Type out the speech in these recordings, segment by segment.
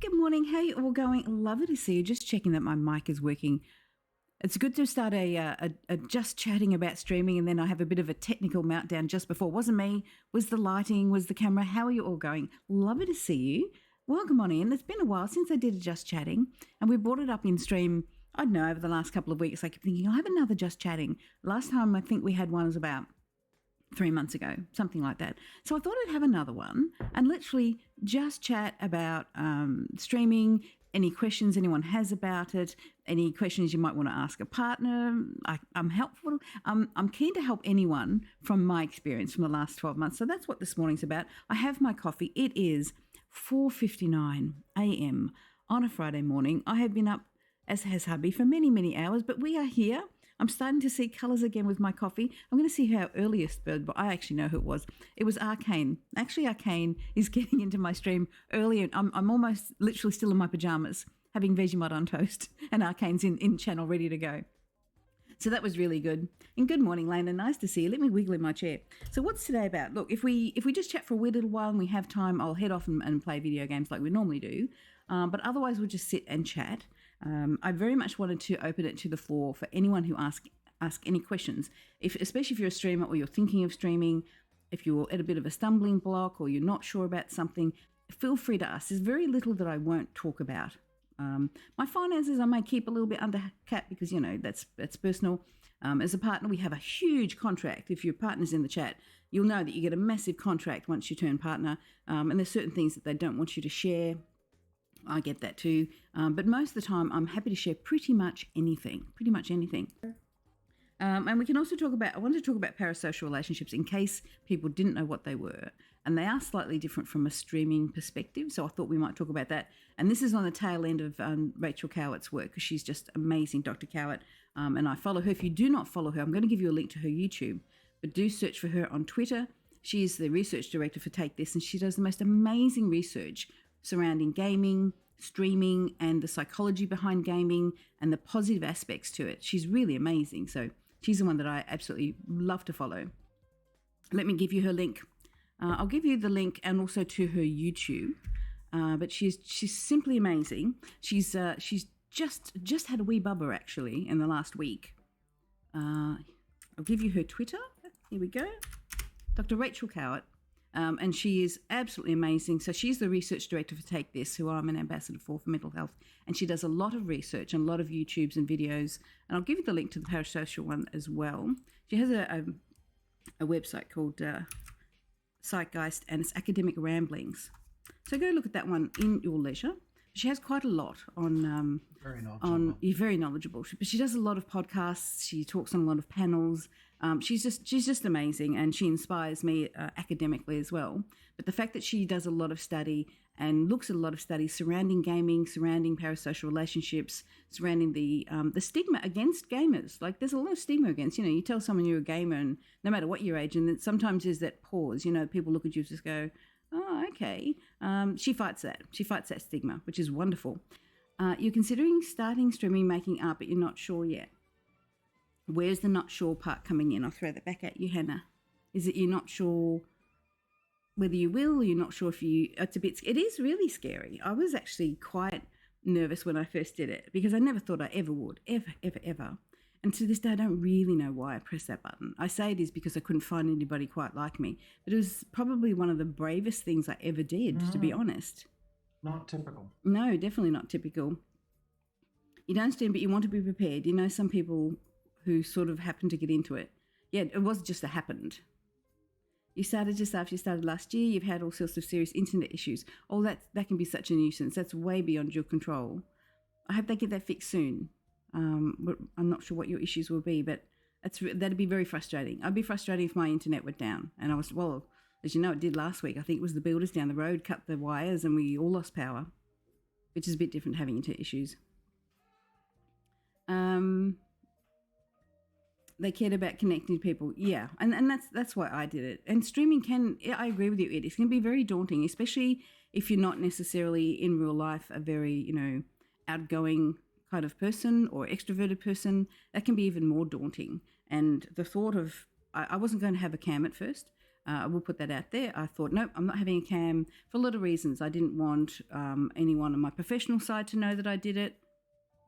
Good morning. How are you all going? Lovely to see you. Just checking that my mic is working. It's good to start a just chatting about streaming, and then I have a bit of a technical meltdown just before. Wasn't me. Was the lighting, was the camera. How are you all going? Lovely to see you. Welcome on in. It's been a while since I did a just chatting, and we brought it up in stream, I don't know, over the last couple of weeks. I keep thinking, I'll have another just chatting. Last time I think we had one was about 3 months ago, something like that. So I thought I'd have another one and literally just chat about streaming, any questions anyone has about it, any questions you might want to ask a partner. I'm helpful. I'm keen to help anyone from my experience from the last 12 months. So that's what this morning's about. I have my coffee. It is 4:59 a.m. on a Friday morning. I have been up, as has hubby, for many, many hours, but we are here. I'm starting to see colours again with my coffee. I'm going to see who our earliest bird, but I actually know who it was. It was Arcane. Actually, Arcane is getting into my stream early. I'm almost literally still in my pyjamas, having Vegemite on toast, and Arcane's in channel ready to go. So that was really good. And good morning, Lena. Nice to see you. Let me wiggle in my chair. So what's today about? Look, if we just chat for a wee little while and we have time, I'll head off and play video games like we normally do. But otherwise, we'll just sit and chat. I very much wanted to open it to the floor for anyone who ask any questions, especially if you're a streamer or you're thinking of streaming, if you're at a bit of a stumbling block or you're not sure about something, feel free to ask. There's very little that I won't talk about. My finances I may keep a little bit under cap because, you know, that's personal. As a partner, we have a huge contract. If your partner's in the chat, you'll know that you get a massive contract once you turn partner, and there's certain things that they don't want you to share. I get that too. But most of the time, I'm happy to share pretty much anything. And we can also I wanted to talk about parasocial relationships in case people didn't know what they were. And they are slightly different from a streaming perspective. So I thought we might talk about that. And this is on the tail end of Rachel Cowert's work because she's just amazing, Dr. Kowert. And I follow her. If you do not follow her, I'm going to give you a link to her YouTube. But do search for her on Twitter. She is the research director for Take This, and she does the most amazing research surrounding gaming, streaming, and the psychology behind gaming and the positive aspects to it. She's really amazing. So she's the one that I absolutely love to follow. Let me give you her link. I'll give you the link and also to her YouTube. But she's simply amazing. She's just had a wee bubba actually in the last week. I'll give you her Twitter. Here we go. Dr. Rachel Kowert. And she is absolutely amazing. So she's the research director for Take This, who I'm an ambassador for mental health. And she does a lot of research and a lot of YouTubes and videos. And I'll give you the link to the Parasocial one as well. She has a website called Zeitgeist, and it's academic ramblings. So go look at that one in your leisure. She has quite a lot on very knowledgeable. Very knowledgeable. But she does a lot of podcasts. She talks on a lot of panels. She's just amazing, and she inspires me academically as well. But the fact that she does a lot of study and looks at a lot of studies surrounding gaming, surrounding parasocial relationships, surrounding the stigma against gamers. Like there's a lot of stigma against. You know, you tell someone you're a gamer, and no matter what your age, and then sometimes there's that pause. You know, people look at you and just go, "Oh, okay." She fights that. She fights that stigma, which is wonderful. You're considering starting streaming, making art, but you're not sure yet. Where's the not sure part coming in? I'll throw that back at you, Hannah. Is it you're not sure whether you will, or you're not sure if you... It is really scary. I was actually quite nervous when I first did it because I never thought I ever would, ever. And to this day, I don't really know why I pressed that button. I say it is because I couldn't find anybody quite like me. But it was probably one of the bravest things I ever did, to be honest. Not typical. No, definitely not typical. You don't stream, but you want to be prepared. You know, some people who sort of happened to get into it. Yeah, it was just a happened. You started just after you started last year. You've had all sorts of serious internet issues. Oh, that can be such a nuisance. That's way beyond your control. I hope they get that fixed soon. I'm not sure what your issues will be, but that'd be very frustrating. I'd be frustrated if my internet went down. And I was, well, as you know, it did last week. I think it was the builders down the road cut the wires and we all lost power, which is a bit different having internet issues. They cared about connecting to people. Yeah, and that's why I did it. And streaming I agree with you, it can be very daunting, especially if you're not necessarily in real life a very, you know, outgoing kind of person or extroverted person. That can be even more daunting. And the thought of, I wasn't going to have a cam at first. I will put that out there. I thought, nope, I'm not having a cam for a lot of reasons. I didn't want anyone on my professional side to know that I did it.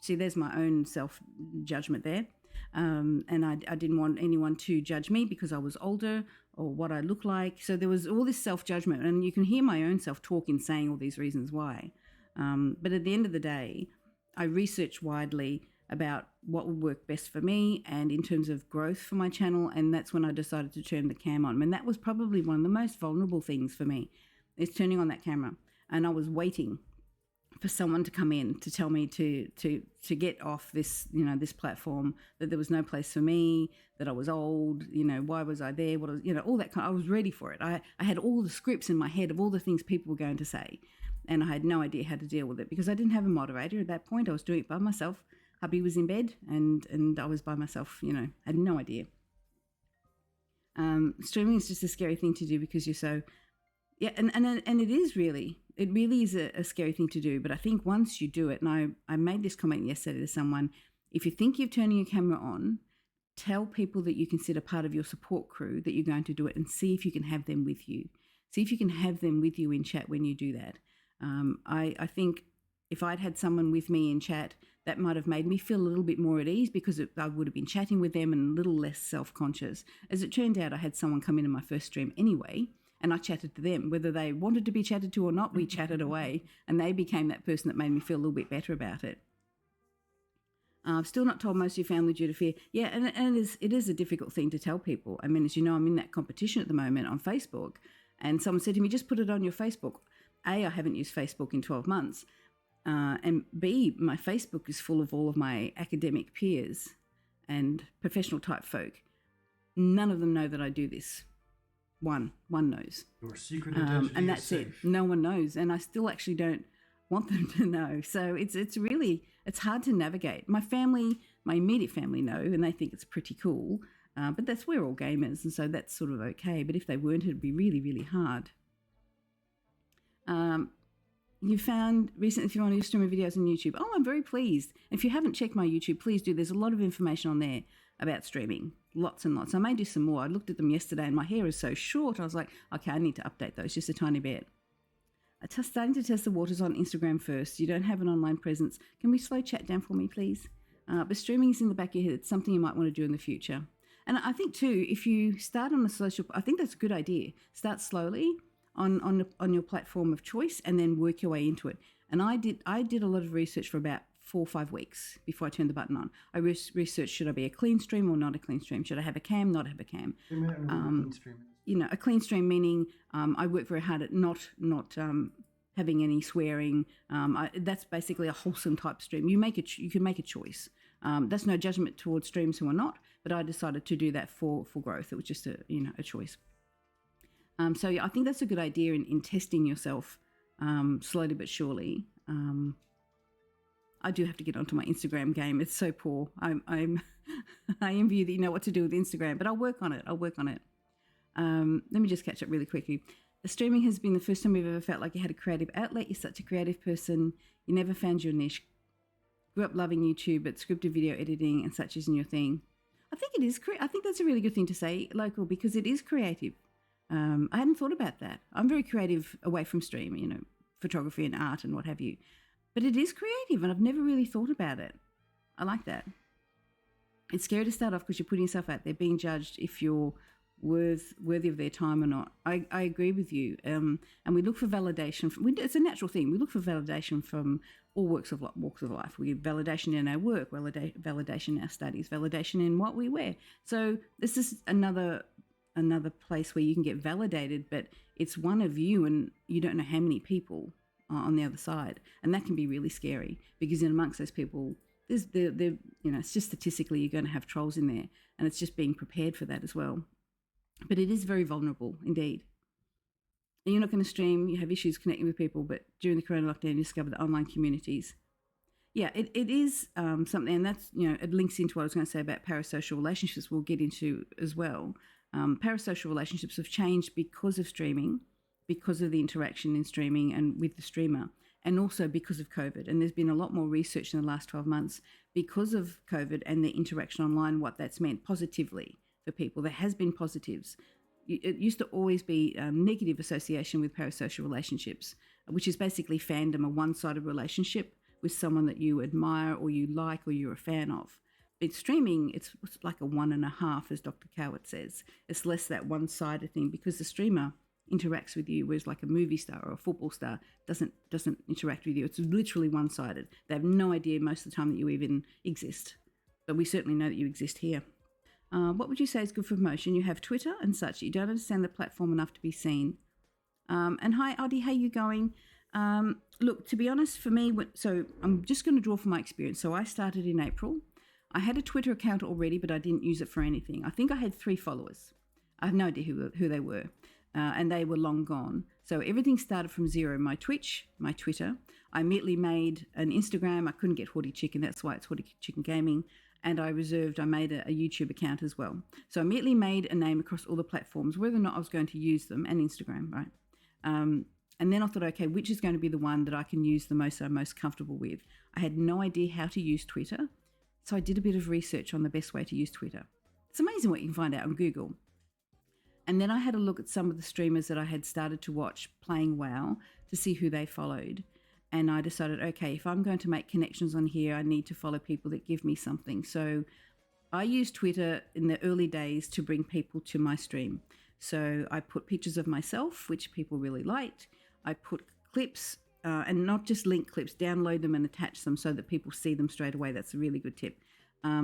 See, there's my own self-judgment there. And I didn't want anyone to judge me because I was older or what I look like. So there was all this self-judgment, and you can hear my own self-talk in saying all these reasons why. But at the end of the day, I researched widely about what would work best for me and in terms of growth for my channel, and that's when I decided to turn the cam on. And that was probably one of the most vulnerable things for me, is turning on that camera. And I was waiting for someone to come in to tell me to get off this, this platform, that there was no place for me, that I was old, why was I there, all that I was ready for it. I had all the scripts in my head of all the things people were going to say, and I had no idea how to deal with it because I didn't have a moderator at that point. I was doing it by myself. Hubby was in bed and I was by myself, had no idea. Streaming is just a scary thing to do because you're so, and it really is a scary thing to do. But I think once you do it, and I made this comment yesterday to someone, if you think you're turning your camera on, tell people that you consider part of your support crew that you're going to do it, and see if you can have them with you. See if you can have them with you in chat when you do that. I think if I'd had someone with me in chat, that might have made me feel a little bit more at ease because I would have been chatting with them and a little less self-conscious. As it turned out, I had someone come into my first stream anyway, and I chatted to them. Whether they wanted to be chatted to or not, we chatted away, and they became that person that made me feel a little bit better about it. I've still not told most of your family due to fear. Yeah, and it is a difficult thing to tell people. I mean, as you know, I'm in that competition at the moment on Facebook, and someone said to me, just put it on your Facebook. A, I haven't used Facebook in 12 months. And B, my Facebook is full of all of my academic peers and professional type folk. None of them know that I do this. One knows. Your secret identity and that's is safe. it. No one knows, and I still actually don't want them to know. So it's hard to navigate. My immediate family know, and they think it's pretty cool. But we're all gamers, and so that's sort of okay. But if they weren't, it'd be really, really hard. You found recently if you want to stream videos on YouTube. Oh, I'm very pleased. If you haven't checked my YouTube, please do. There's a lot of information on there about streaming. Lots and lots. I may do some more. I looked at them yesterday and my hair is so short. I was like, okay, I need to update those just a tiny bit. I'm starting to test the waters on Instagram first. You don't have an online presence. Can we slow chat down for me, please? But streaming is in the back of your head. It's something you might want to do in the future. And I think too, if you start on a social, I think that's a good idea. Start slowly on your platform of choice and then work your way into it. And I did a lot of research for about 4 or 5 weeks before I turned the button on. I researched, should I be a clean stream or not a clean stream? Should I have a cam, not have a cam? A clean stream meaning I work very hard at not having any swearing. That's basically a wholesome type stream. You can make a choice. That's no judgment towards streams who are not, but I decided to do that for growth. It was just a choice. So I think that's a good idea in testing yourself slowly but surely. I do have to get onto my Instagram game. It's so poor. I envy you that you know what to do with Instagram, but I'll work on it. Let me just catch up really quickly. The streaming has been the first time we've ever felt like you had a creative outlet. You're such a creative person. You never found your niche. Grew up loving YouTube, but scripted video editing and such isn't your thing. I think it is. I think that's a really good thing to say, Local, because it is creative. I hadn't thought about that. I'm very creative away from stream, photography and art and what have you. But it is creative, and I've never really thought about it. I like that. It's scary to start off because you're putting yourself out there, being judged if you're worthy of their time or not. I agree with you. And we look for validation. It's a natural thing. We look for validation from all walks of life. We get validation in our work, validation in our studies, validation in what we wear. So this is another place where you can get validated, but it's one of you and you don't know how many people are on the other side. And that can be really scary because in amongst those people, it's just statistically you're going to have trolls in there, and it's just being prepared for that as well. But it is very vulnerable indeed. And you're not going to stream, you have issues connecting with people, but during the corona lockdown, you discover the online communities. Yeah, it is something, and that's, it links into what I was going to say about parasocial relationships we'll get into as well. Parasocial relationships have changed because of streaming, because of the interaction in streaming and with the streamer, and also because of COVID. And there's been a lot more research in the last 12 months because of COVID and the interaction online, what that's meant positively for people. There has been positives. it used to always be negative association with parasocial relationships, which is basically fandom, a one-sided relationship with someone that you admire or you like or you're a fan of. In streaming, it's like a 1.5, as Dr. Kowert says. It's less that one-sided thing because the streamer interacts with you, whereas like a movie star or a football star doesn't interact with you. It's literally one-sided. They have no idea most of the time that you even exist. But we certainly know that you exist here. What would you say is good for promotion? You have Twitter and such. You don't understand the platform enough to be seen. And hi, Haughty, how you going? Look, to be honest, for me, so I'm just going to draw from my experience. So I started in April. I had a Twitter account already, but I didn't use it for anything. I think I had 3 followers. I have no idea who they were. And they were long gone. So everything started from zero. My Twitch, my Twitter. I immediately made an Instagram. I couldn't get Haughty Chicken. That's why it's Haughty Chicken Gaming. And I made a YouTube account as well. So I immediately made a name across all the platforms, whether or not I was going to use them, and Instagram, right? And then I thought, okay, which is going to be the one that I can use the most, that I'm most comfortable with? I had no idea how to use Twitter. So I did a bit of research on the best way to use Twitter. It's amazing what you can find out on Google. And then I had a look at some of the streamers that I had started to watch playing WoW to see who they followed. And I decided, okay, if I'm going to make connections on here, I need to follow people that give me something. So I used Twitter in the early days to bring people to my stream. So I put pictures of myself, which people really liked. I put clips, and not just link clips, download them and attach them so that people see them straight away. That's a really good tip.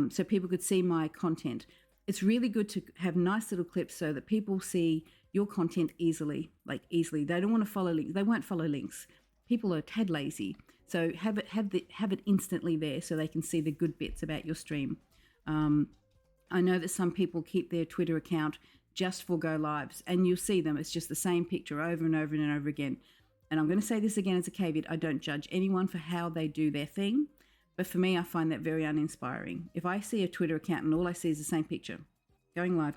So people could see my content. It's really good to have nice little clips so that people see your content easily. They don't want to follow links. They won't follow links. People are a tad lazy. So have it instantly there so they can see the good bits about your stream. I know that some people keep their Twitter account just for go lives, and you'll see them. It's just the same picture over and over and over again. And I'm going to say this again as a caveat. I don't judge anyone for how they do their thing. But for me, I find that very uninspiring. If I see a Twitter account and all I see is the same picture, going live,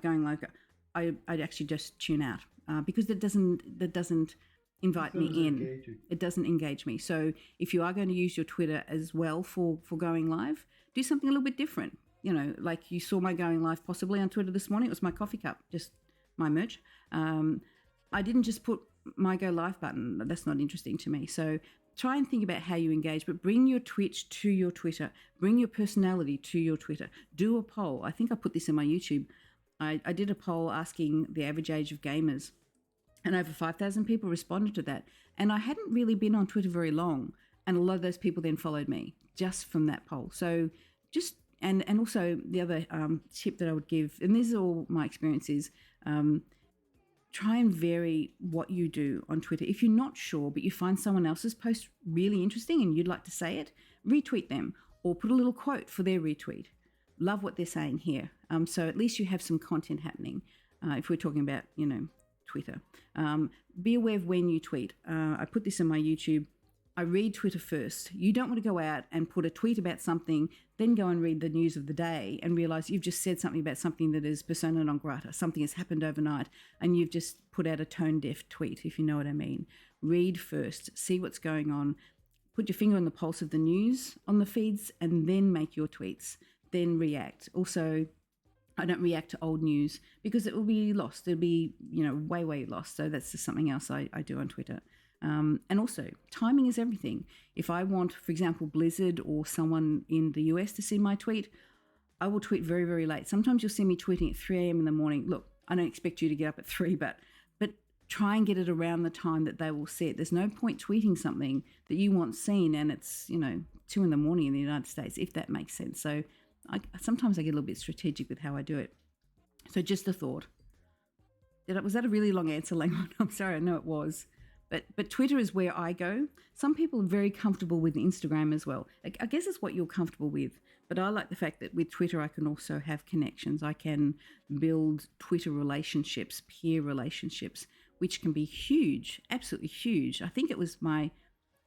I'd actually just tune out because that doesn't invite me in. Engaging. It doesn't engage me. So if you are going to use your Twitter as well for going live, do something a little bit different. You know, like you saw my going live possibly on Twitter this morning. It was my coffee cup, just my merch. I didn't just put my go live button. That's not interesting to me. So try and think about how you engage, but bring your Twitch to your Twitter. Bring your personality to your Twitter. Do a poll. I think I put this in my YouTube. I did a poll asking the average age of gamers, and over 5,000 people responded to that. And I hadn't really been on Twitter very long, and a lot of those people then followed me just from that poll. So just, and also the other tip that I would give, and this is all my experiences, try and vary what you do on Twitter. If you're not sure, but you find someone else's post really interesting and you'd like to say it, retweet them or put a little quote for their retweet. Love what they're saying here. So at least you have some content happening if we're talking about, Twitter. Be aware of when you tweet. I put this in my YouTube. I read Twitter first. You don't want to go out and put a tweet about something, then go and read the news of the day and realize you've just said something about something that is persona non grata. Something has happened overnight and you've just put out a tone-deaf tweet, if you know what I mean. Read first, see what's going on, put your finger on the pulse of the news on the feeds and then make your tweets, then react. Also, I don't react to old news because it will be lost. It'll be, way, way lost. So that's just something else I do on Twitter. And also, timing is everything. If I want, for example, Blizzard or someone in the US to see my tweet, I will tweet very, very late. Sometimes you'll see me tweeting at 3 a.m. in the morning. Look, I don't expect you to get up at 3, but try and get it around the time that they will see it. There's no point tweeting something that you want seen and it's, 2 in the morning in the United States, if that makes sense. So sometimes I get a little bit strategic with how I do it. So just a thought. Was that a really long answer, Langmont? I'm sorry, I know it was. But Twitter is where I go. Some people are very comfortable with Instagram as well. I guess it's what you're comfortable with. But I like the fact that with Twitter, I can also have connections. I can build Twitter relationships, peer relationships, which can be huge, absolutely huge. I think it was my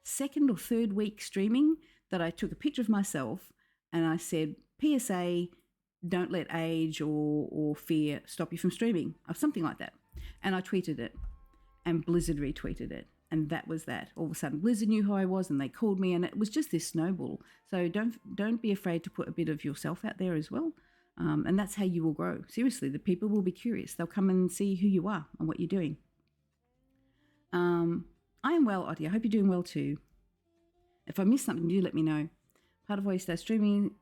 2nd or 3rd week streaming that I took a picture of myself and I said, PSA, don't let age or fear stop you from streaming, or something like that. And I tweeted it. And Blizzard retweeted it. And that was that. All of a sudden, Blizzard knew who I was and they called me and it was just this snowball. So don't be afraid to put a bit of yourself out there as well. And that's how you will grow. Seriously, the people will be curious. They'll come and see who you are and what you're doing. I am well, Haughty. I hope you're doing well too. If I missed something, do let me know. Part of why you started streaming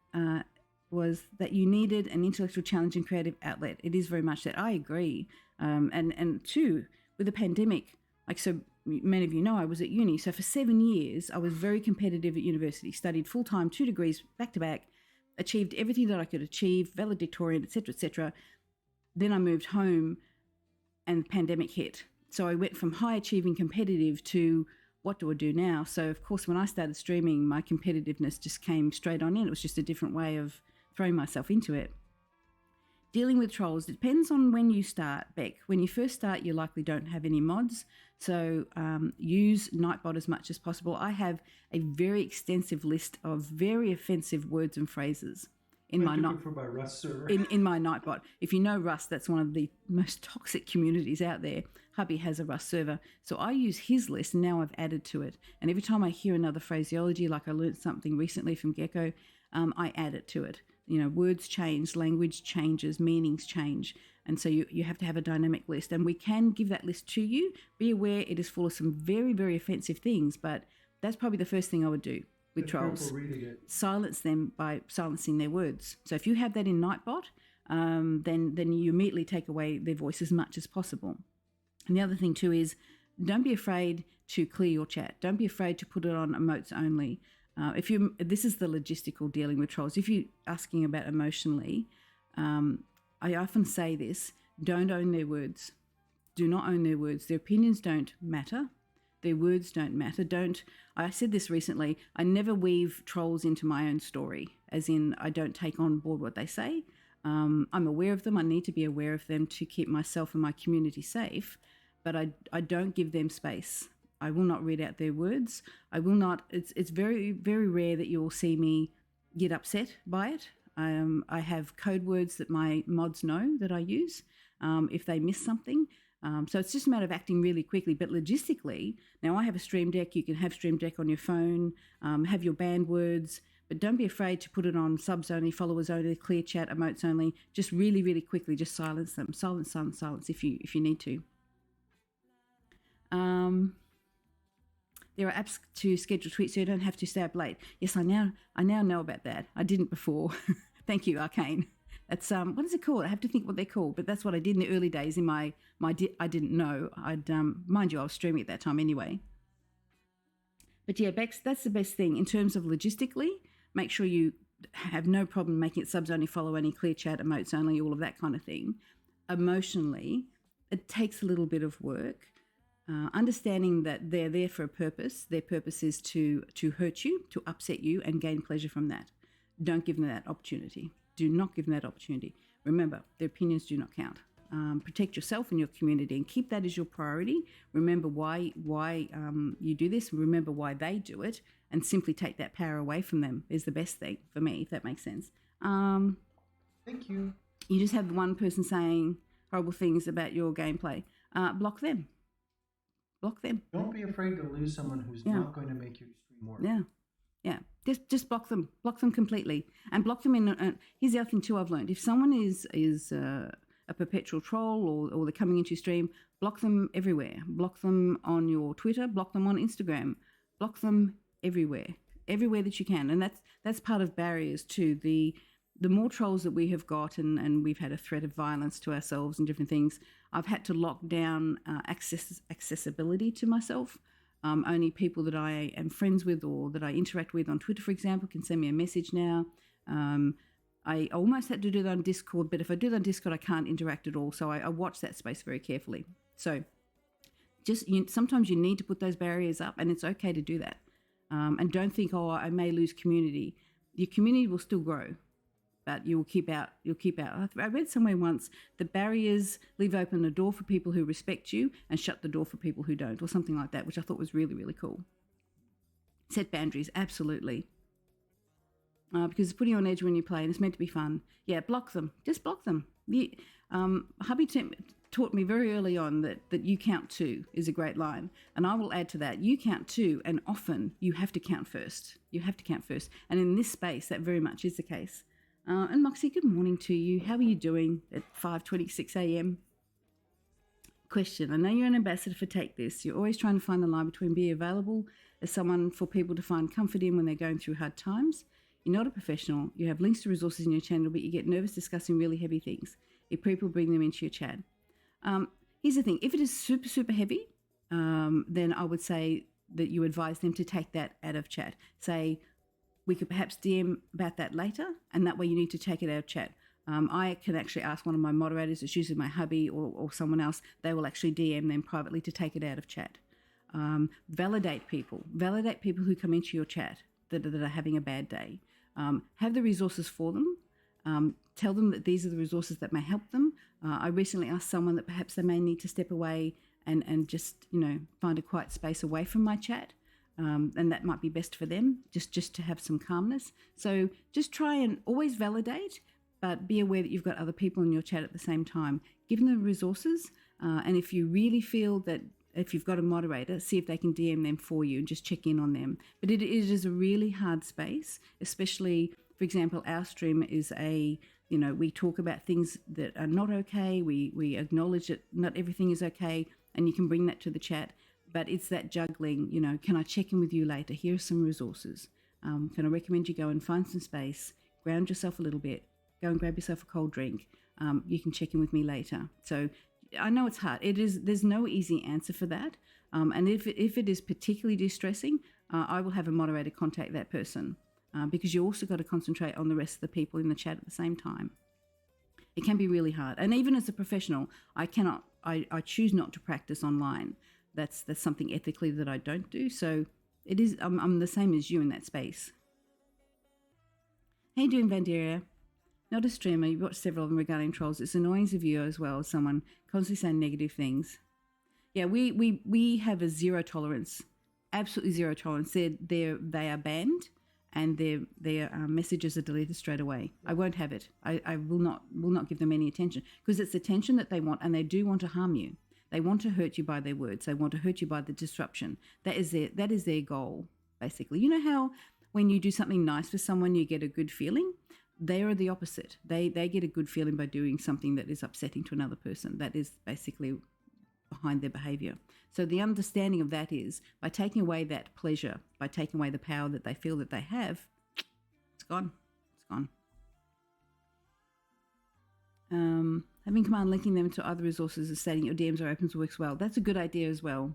was that you needed an intellectual challenge and creative outlet. It is very much that. I agree. And two, with the pandemic, like so many of you know, I was at uni. So for 7 years, I was very competitive at university, studied full-time, 2 degrees, back-to-back, achieved everything that I could achieve, valedictorian, etc. Then I moved home and the pandemic hit. So I went from high-achieving competitive to what do I do now? So, of course, when I started streaming, my competitiveness just came straight on in. It was just a different way of throwing myself into it. Dealing with trolls, it depends on when you start, Beck. When you first start, you likely don't have any mods. So use Nightbot as much as possible. I have a very extensive list of very offensive words and phrases in my Rust server. in my Nightbot. If you know Rust, that's one of the most toxic communities out there. Hubby has a Rust server. So I use his list, and now I've added to it. And every time I hear another phraseology, like I learned something recently from Gecko, I add it to it. You know, words change, language changes, meanings change. And so you have to have a dynamic list. And we can give that list to you. Be aware it is full of some very, very offensive things, but that's probably the first thing I would do with trolls. Silence them by silencing their words. So if you have that in Nightbot, then you immediately take away their voice as much as possible. And the other thing too is don't be afraid to clear your chat. Don't be afraid to put it on emotes only. This is the logistical dealing with trolls. If you're asking about emotionally, I often say this: don't own their words. Do not own their words. Their opinions don't matter. Their words don't matter. I said this recently, I never weave trolls into my own story, as in I don't take on board what they say. I'm aware of them. I need to be aware of them to keep myself and my community safe, but I don't give them space. I will not read out their words. I will not. It's very, very rare that you will see me get upset by it. I have code words that my mods know that I use if they miss something. So it's just a matter of acting really quickly. But logistically, now I have a Stream Deck. You can have Stream Deck on your phone, have your banned words, but don't be afraid to put it on subs only, followers only, clear chat, emotes only. Just really, really quickly, just silence them. Silence if you need to. There are apps to schedule tweets so you don't have to stay up late. Yes, I now know about that. I didn't before. Thank you, Arcane. That's what is it called? I have to think what they're called, but that's what I did in the early days. In my I didn't know. Mind you, I was streaming at that time anyway. But yeah, Bex, that's the best thing in terms of logistically. Make sure you have no problem making it subs only, follow only, clear chat, emotes only, all of that kind of thing. Emotionally, it takes a little bit of work. Understanding that they're there for a purpose. Their purpose is to hurt you, to upset you, and gain pleasure from that. Don't give them that opportunity. Do not give them that opportunity. Remember, their opinions do not count. Protect yourself and your community and keep that as your priority. Remember why you do this. Remember why they do it, and simply take that power away from them is the best thing for me, if that makes sense. Thank you. You just have one person saying horrible things about your gameplay. Block them. Block them. Don't be afraid to lose someone who's not going to make your stream work. Yeah. Just block them. Block them completely, and block them in. Here's the other thing too. I've learned: if someone is a perpetual troll or they're coming into your stream, block them everywhere. Block them on your Twitter. Block them on Instagram. Block them everywhere that you can. And that's part of barriers too. The more trolls that we have got, and we've had a threat of violence to ourselves and different things, I've had to lock down accessibility to myself. Only people that I am friends with or that I interact with on Twitter, for example, can send me a message now. I almost had to do that on Discord, but if I do that on Discord, I can't interact at all. So I watch that space very carefully. So sometimes you need to put those barriers up, and it's okay to do that. And don't think, I may lose community. Your community will still grow, but you'll keep out. I read somewhere once, the barriers leave open a door for people who respect you and shut the door for people who don't, or something like that, which I thought was really, really cool. Set boundaries, absolutely. Because it's putting you on edge when you play, and it's meant to be fun. Yeah, block them. Just block them. Hubby taught me very early on that you count two is a great line. And I will add to that, you count two, and often you have to count first. You have to count first. And in this space, that very much is the case. And Moxie, good morning to you. How are you doing at 5:26 a.m.? Question. I know you're an ambassador for Take This. You're always trying to find the line between being available as someone for people to find comfort in when they're going through hard times. You're not a professional. You have links to resources in your channel, but you get nervous discussing really heavy things. If people bring them into your chat. Here's the thing. If it is super, super heavy, then I would say that you advise them to take that out of chat. Say, we could perhaps DM about that later, and that way you need to take it out of chat. I can actually ask one of my moderators, it's usually my hubby or someone else, they will actually DM them privately to take it out of chat. Validate people who come into your chat that are having a bad day. Have the resources for them. Tell them that these are the resources that may help them. I recently asked someone that perhaps they may need to step away and just, find a quiet space away from my chat. And that might be best for them, just to have some calmness. So just try and always validate, but be aware that you've got other people in your chat at the same time. Give them the resources, and if you really feel that if you've got a moderator, see if they can DM them for you and just check in on them. But it is a really hard space, especially, for example, our stream is we talk about things that are not okay. We acknowledge that not everything is okay, and you can bring that to the chat. But it's that juggling, can I check in with you later? Here are some resources. Can I recommend you go and find some space, ground yourself a little bit, go and grab yourself a cold drink. You can check in with me later. So I know it's hard. There's no easy answer for that. And if it is particularly distressing, I will have a moderator contact that person because you also got to concentrate on the rest of the people in the chat at the same time. It can be really hard. And even as a professional, I choose not to practice online. That's something ethically that I don't do. So it is. I'm the same as you in that space. How you doing, Vandaria? Not a streamer. You've watched several of them regarding trolls. It's annoying as a viewer as well as someone constantly saying negative things. Yeah, we have a zero tolerance, absolutely zero tolerance. They are banned, and their messages are deleted straight away. I won't have it. I will not give them any attention because it's attention that they want, and they do want to harm you. They want to hurt you by their words. They want to hurt you by the disruption. That is their goal, basically. You know how when you do something nice for someone, you get a good feeling? They are the opposite. They get a good feeling by doing something that is upsetting to another person. That is basically behind their behavior. So the understanding of that is by taking away that pleasure, by taking away the power that they feel that they have, it's gone. It's gone. Having command linking them to other resources and stating your DMs are open works well. That's a good idea as well.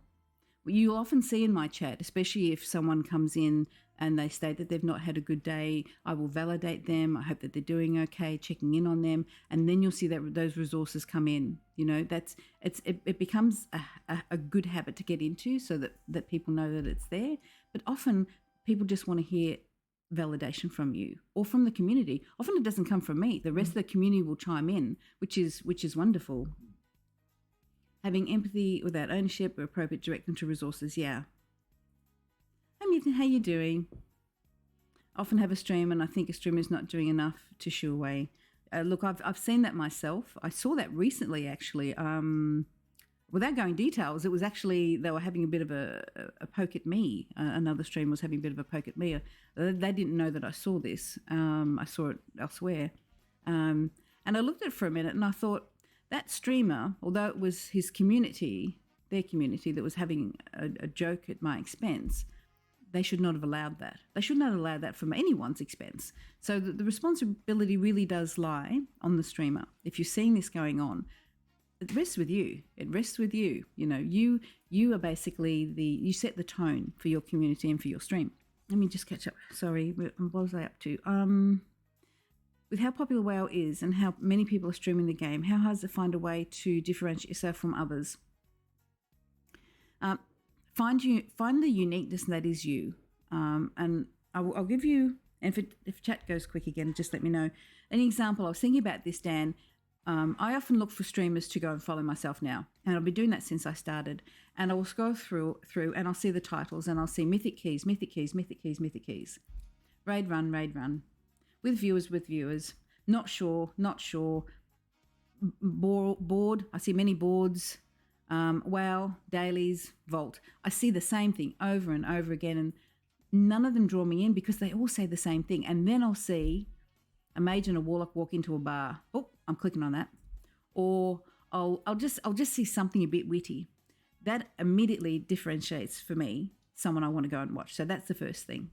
You'll often see in my chat, especially if someone comes in and they state that they've not had a good day, I will validate them. I hope that they're doing okay, checking in on them, and then you'll see that those resources come in. It becomes a good habit to get into, so that people know that it's there. But often people just want to hear validation from you or from the community. Often it doesn't come from me. The rest of the community will chime in, which is wonderful. Having empathy without ownership or appropriate direct them to resources. Yeah. How you doing? I often have a stream and I think a streamer is not doing enough to shoo away. Look, I've seen that myself. I saw that recently, actually. Without going details, it was actually they were having a bit of a poke at me. Another stream was having a bit of a poke at me. They didn't know that I saw this. I saw it elsewhere. And I looked at it for a minute and I thought, that streamer, although it was his community, their community that was having a joke at my expense, they should not have allowed that. They should not have allowed that from anyone's expense. So the responsibility really does lie on the streamer. If you're seeing this going on, it rests with you. It rests with you. You are basically you set the tone for your community and for your stream. Let me just catch up. Sorry, what was I up to? With how popular WoW is and how many people are streaming the game, how hard is it to find a way to differentiate yourself from others? Find the uniqueness that is you. And I'll give you, and if chat goes quick again, just let me know. An example, I was thinking about this, Dan. I often look for streamers to go and follow myself now, and I've been doing that since I started. And I will scroll through, and I'll see the titles, and I'll see Mythic Keys, Mythic Keys, Mythic Keys, Mythic Keys, Raid Run, with viewers, not sure, board. I see many boards, WoW, dailies, Vault. I see the same thing over and over again, and none of them draw me in because they all say the same thing. And then I'll see a mage and a warlock walk into a bar. Oh, I'm clicking on that. Or I'll just see something a bit witty. That immediately differentiates for me someone I want to go and watch. So that's the first thing.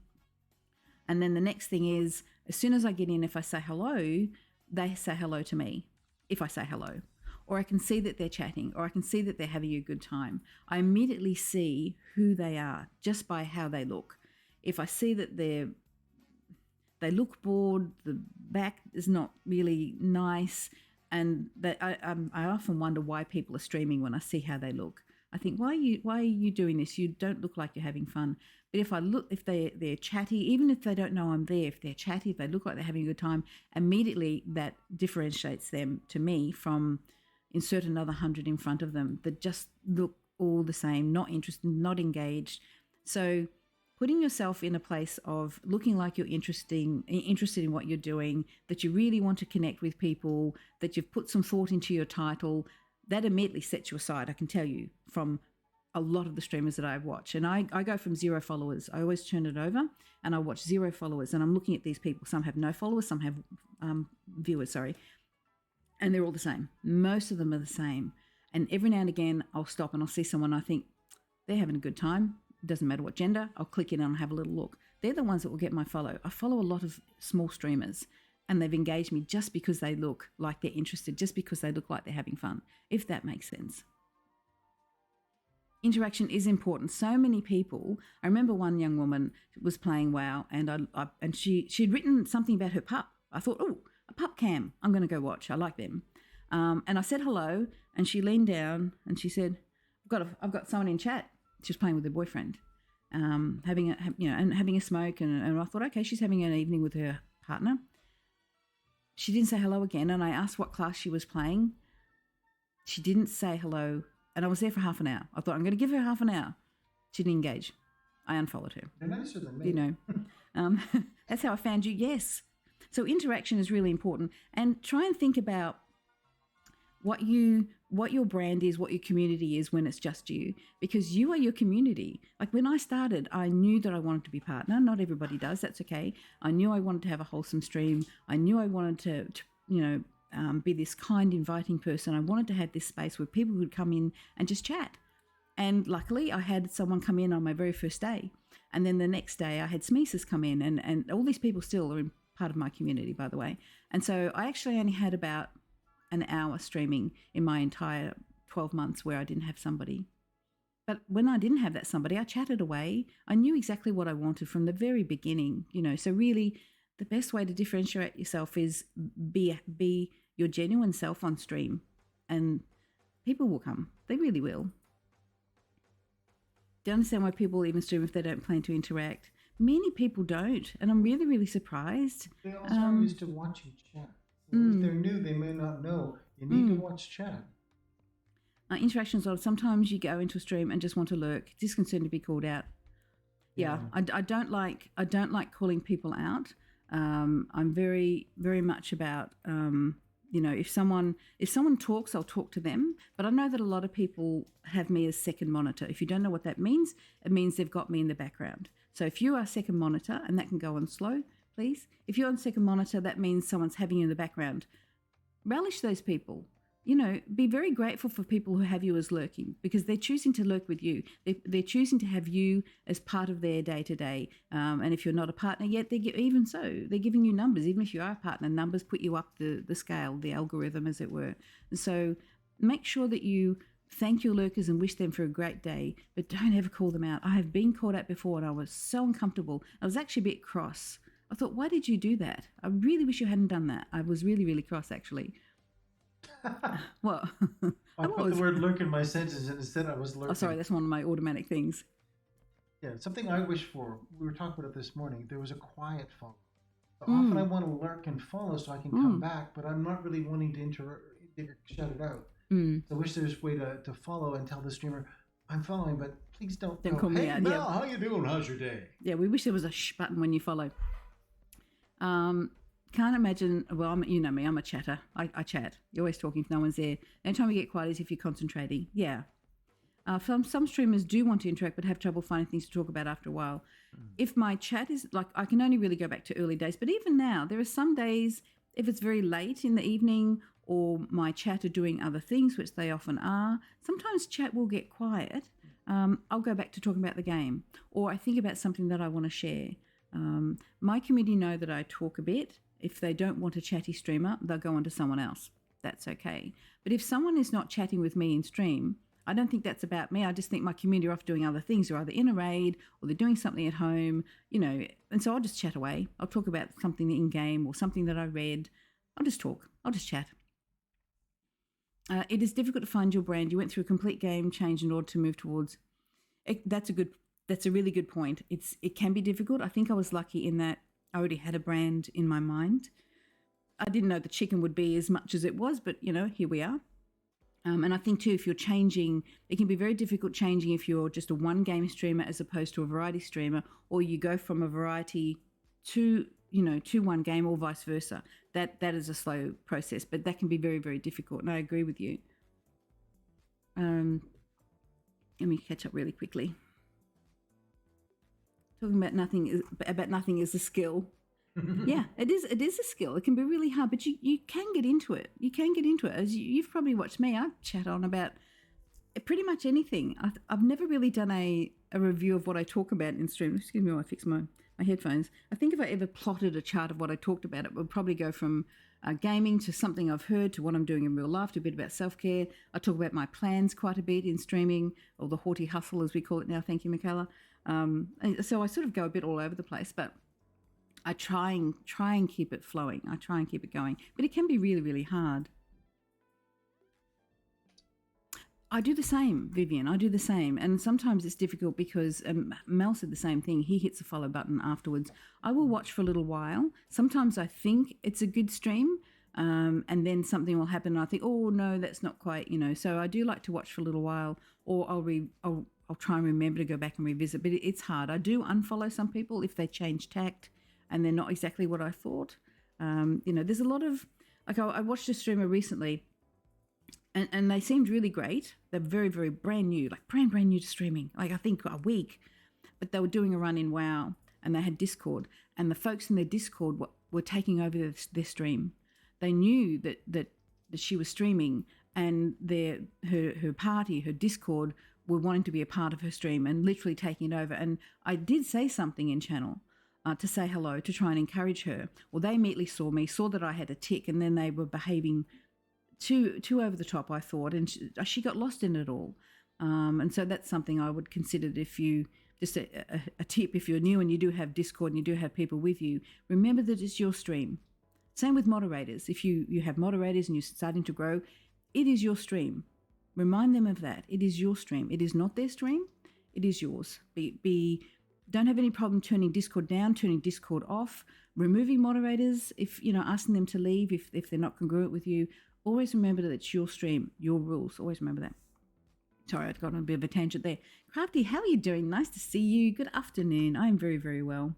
And then the next thing is, as soon as I get in, if I say hello, they say hello to me if I say hello. Or I can see that they're chatting, or I can see that they're having a good time. I immediately see who they are just by how they look. If I see that they look bored, the back is not really nice, and that I often wonder why people are streaming when I see how they look. I think, why are you doing this? You don't look like you're having fun. But if they're chatty, even if they don't know I'm there, if they're chatty, if they look like they're having a good time, immediately that differentiates them to me from insert another 100 in front of them that just look all the same, not interested, not engaged. So putting yourself in a place of looking like you're interested in what you're doing, that you really want to connect with people, that you've put some thought into your title, that immediately sets you aside, I can tell you, from a lot of the streamers that I watch. And I go from 0 followers. I always turn it over and I watch 0 followers. And I'm looking at these people. Some have no followers, some have viewers, sorry. And they're all the same. Most of them are the same. And every now and again, I'll stop and I'll see someone I think they're having a good time. It doesn't matter what gender. I'll click in and I'll have a little look. They're the ones that will get my follow. I follow a lot of small streamers. And they've engaged me just because they look like they're interested, just because they look like they're having fun, if that makes sense. Interaction is important. So many people, I remember one young woman was playing WoW and she'd written something about her pup. I thought, oh, a pup cam, I'm going to go watch. I like them. And I said hello and she leaned down and she said, I've got someone in chat. She's playing with her boyfriend, having a smoke. And I thought, okay, she's having an evening with her partner. She didn't say hello again, and I asked what class she was playing. She didn't say hello, and I was there for half an hour. I thought, I'm going to give her half an hour. She didn't engage. I unfollowed her. They're nicer than me. That's how I found you, yes. So interaction is really important, and try and think about what your brand is, what your community is when it's just you, because you are your community. Like when I started, I knew that I wanted to be partner. Not everybody does. That's okay. I knew I wanted to have a wholesome stream. I knew I wanted to be this kind, inviting person. I wanted to have this space where people could come in and just chat. And luckily, I had someone come in on my very first day. And then the next day, I had Smeeses come in. And all these people still are in part of my community, by the way. And so I actually only had about an hour streaming in my entire 12 months where I didn't have somebody. But when I didn't have that somebody, I chatted away. I knew exactly what I wanted from the very beginning, So really, the best way to differentiate yourself is be your genuine self on stream, and people will come. They really will. Do you understand why people even stream if they don't plan to interact? Many people don't, and I'm really, really surprised. They also are used to watching chat. If they're new, they may not know. You need to watch chat. Interactions are sometimes you go into a stream and just want to lurk, just concerned to be called out. Yeah. I don't like calling people out. I'm very, very much about if someone talks, I'll talk to them. But I know that a lot of people have me as second monitor. If you don't know what that means, it means they've got me in the background. So if you are second monitor, and that can go on slow, please. If you're on second monitor, that means someone's having you in the background. Relish those people. Be very grateful for people who have you as lurking, because they're choosing to lurk with you. They're choosing to have you as part of their day-to-day. And if you're not a partner yet, they're giving you numbers. Even if you are a partner, numbers put you up the scale, the algorithm, as it were. And so make sure that you thank your lurkers and wish them for a great day, but don't ever call them out. I have been called out before and I was so uncomfortable. I was actually a bit cross. I thought, why did you do that? I really wish you hadn't done that. I was really, really cross, actually. Well, I put the word lurk in my sentence and instead I was lurking. Oh, sorry, that's one of my automatic things. Yeah, something I wish for. We were talking about it this morning. There was a quiet follow. So often I want to lurk and follow so I can come back, but I'm not really wanting to shut it out. So I wish there was a way to follow and tell the streamer, I'm following, but please don't call me out. Mel, how you doing? How's your day? Yeah, we wish there was a shh button when you follow. Can't imagine, well, you know me, I'm a chatter. I chat. You're always talking if no one's there. The only time we get quiet is if you're concentrating. Yeah. Some streamers do want to interact but have trouble finding things to talk about after a while. If my chat is, like, I can only really go back to early days, but even now, there are some days If it's very late in the evening or my chat are doing other things, which they often are, sometimes chat will get quiet. I'll go back to talking about the game, or I think about something that I want to share. My community know that I talk a bit. If they don't want a chatty streamer, they'll go on to someone else. That's okay. But if someone is not chatting with me in stream, I don't think that's about me. I just think my community are off doing other things. They're either in a raid or they're doing something at home, and so I'll just chat away. I'll talk about something in game or something that I read. I'll just talk. I'll just chat. It is difficult to find your brand. You went through a complete game change in order to move towards it. That's a really good point. It can be difficult. I think I was lucky in that I already had a brand in my mind. I didn't know the chicken would be as much as it was, but here we are. And I think too, if you're changing, it can be very difficult changing if you're just a one game streamer as opposed to a variety streamer, or you go from a variety to one game, or vice versa. That is a slow process, but that can be very, very difficult. And I agree with you. Let me catch up really quickly. Talking about nothing is a skill. Yeah, it is a skill. It can be really hard, but you can get into it. You can get into it. As you've probably watched me, I chat on about pretty much anything. I've never really done a review of what I talk about in stream. Excuse me while I fix my headphones. I think if I ever plotted a chart of what I talked about, it would probably go from gaming to something I've heard to what I'm doing in real life to a bit about self-care. I talk about my plans quite a bit in streaming, or the Haughty hustle as we call it now. Thank you, Michaela. And so I sort of go a bit all over the place, but I try and keep it flowing. I try and keep it going, but it can be really, really hard. I do the same, Vivian. I do the same. And sometimes it's difficult because Mel said the same thing. He hits a follow button afterwards. I will watch for a little while. Sometimes I think it's a good stream, and then something will happen and I think, oh, no, that's not quite, So I do like to watch for a little while, or I'll try and remember to go back and revisit. But it's hard. I do unfollow some people if they change tact and they're not exactly what I thought. There's a lot of, like I watched a streamer recently, and they seemed really great. They're very, very brand new, like brand new to streaming, like I think a week. But they were doing a run in WoW, and they had Discord, and the folks in their Discord were taking over their stream. They knew that she was streaming, and her party, her Discord, were wanting to be a part of her stream and literally taking it over. And I did say something in channel to say hello, to try and encourage her. Well, they immediately saw that I had a tick, and then they were behaving too over the top, I thought, and she got lost in it all. And so that's something I would consider. If you just a tip, if you're new and you do have Discord and you do have people with you, remember that it's your stream. Same with moderators. If you have moderators and you're starting to grow, it is your stream. Remind them of that. It is your stream. It is not their stream. It is yours. Don't have any problem turning Discord down, turning Discord off, removing moderators if asking them to leave if they're not congruent with you. Always remember that it's your stream, your rules. Always remember that. Sorry, I've got on a bit of a tangent there. Crafty, how are you doing? Nice to see you. Good afternoon. I'm very, very well.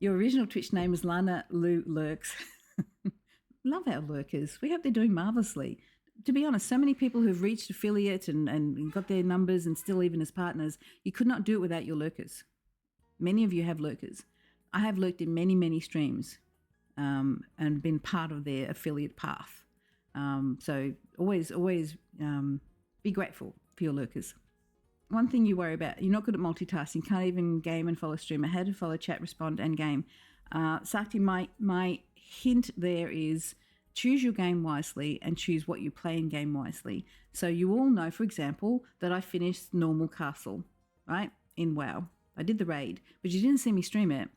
Your original Twitch name is Lana Lou Lurks. Love our lurkers. We hope they're doing marvelously. To be honest, so many people who've reached affiliate and got their numbers and still even as partners, you could not do it without your lurkers. Many of you have lurkers. I have lurked in many, many streams and been part of their affiliate path. So always be grateful for your lurkers. One thing you worry about, you're not good at multitasking, can't even game and follow streamer. How to follow, chat, respond, and game. Sakti, my hint there is choose your game wisely and choose what you play in game wisely. So you all know, for example, that I finished normal castle, right, in WoW. I did the raid, but you didn't see me stream it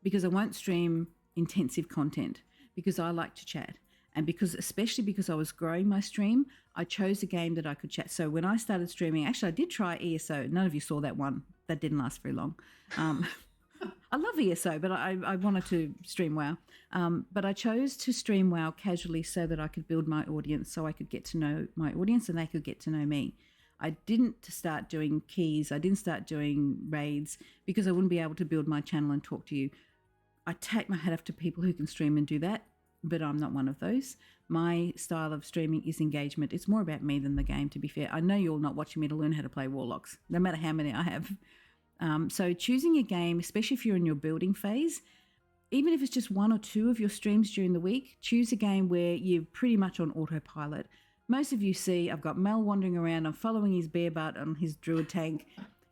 because I won't stream intensive content because I like to chat. And especially because I was growing my stream, I chose a game that I could chat. So when I started streaming, actually I did try ESO. None of you saw that one. That didn't last very long. I love ESO, but I wanted to stream WoW. But I chose to stream WoW casually so that I could build my audience, so I could get to know my audience and they could get to know me. I didn't start doing keys. I didn't start doing raids because I wouldn't be able to build my channel and talk to you. I take my hat off to people who can stream and do that, but I'm not one of those. My style of streaming is engagement. It's more about me than the game, to be fair. I know you're not watching me to learn how to play Warlocks, no matter how many I have. So choosing a game, especially if you're in your building phase, even if it's just one or two of your streams during the week, choose a game where you're pretty much on autopilot. Most of you see I've got Mel wandering around. I'm following his bear butt on his druid tank,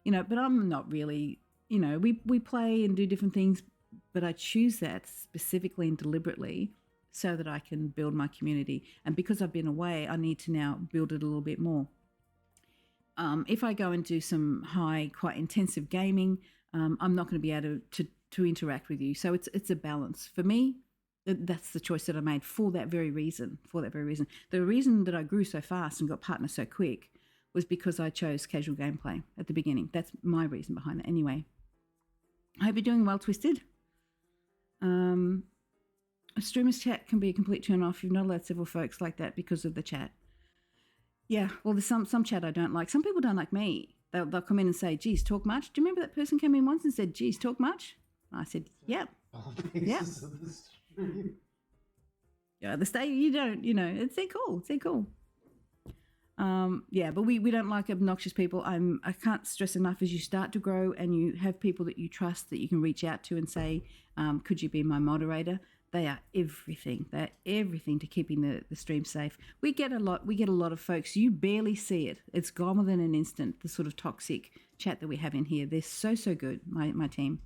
but I'm not really, we play and do different things, but I choose that specifically and deliberately so that I can build my community. And because I've been away, I need to now build it a little bit more. If I go and do some high, quite intensive gaming, I'm not going to be able to interact with you. So it's a balance. For me, that's the choice that I made for that very reason. The reason that I grew so fast and got partners so quick was because I chose casual gameplay at the beginning. That's my reason behind it anyway. I hope you're doing well, Twisted. A streamer's chat can be a complete turn off. You've not allowed several folks like that because of the chat. Yeah, well, there's some chat I don't like. Some people don't like me. They'll come in and say, geez, talk much. Do you remember that person came in once and said, geez, talk much? I said, yeah. Yeah. Yeah, the state, you don't, they're cool. Yeah, but we don't like obnoxious people. I can't stress enough, as you start to grow and you have people that you trust that you can reach out to and say, could you be my moderator? They are everything. They're everything to keeping the stream safe. We get a lot of folks. You barely see it. It's gone within an instant, the sort of toxic chat that we have in here. They're so good, my team.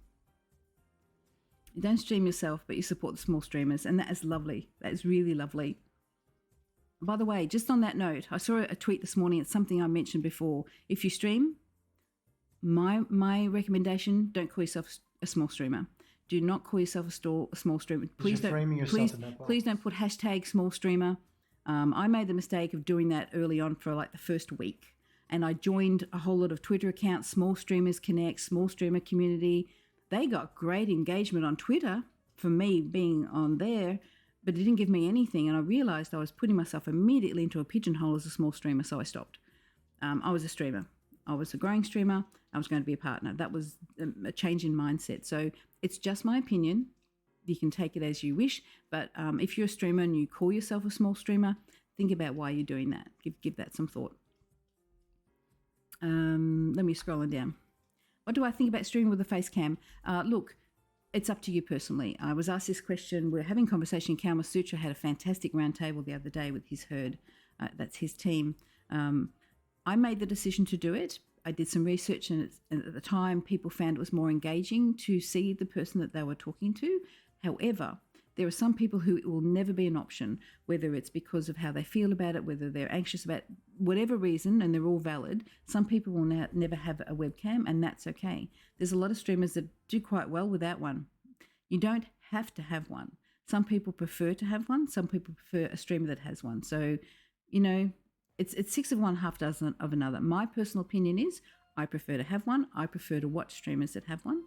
You don't stream yourself, but you support the small streamers, and that is lovely. That is really lovely. By the way, just on that note, I saw a tweet this morning. It's something I mentioned before. If you stream, my recommendation, don't call yourself a small streamer. Do not call yourself a small streamer. Please don't put hashtag small streamer. I made the mistake of doing that early on for like the first week. And I joined a whole lot of Twitter accounts, Small Streamers Connect, Small Streamer Community. They got great engagement on Twitter for me being on there, but it didn't give me anything. And I realized I was putting myself immediately into a pigeonhole as a small streamer, so I stopped. I was a streamer. I was a growing streamer. I was going to be a partner. That was a change in mindset. So it's just my opinion. You can take it as you wish. But if you're a streamer and you call yourself a small streamer, think about why you're doing that. Give that some thought. Let me scroll down. What do I think about streaming with a Facecam? Look, it's up to you personally. I was asked this question. We're having a conversation. Kama Sutra had a fantastic roundtable the other day with his herd. That's his team. I made the decision to do it. I did some research, and at the time, people found it was more engaging to see the person that they were talking to. However, there are some people who it will never be an option, whether it's because of how they feel about it, whether they're anxious about whatever reason, and they're all valid. Some people will never have a webcam, and that's okay. There's a lot of streamers that do quite well without one. You don't have to have one. Some people prefer to have one. Some people prefer a streamer that has one. So, it's 6 of one, half dozen of another. My personal opinion is I prefer to have one. I prefer to watch streamers that have one.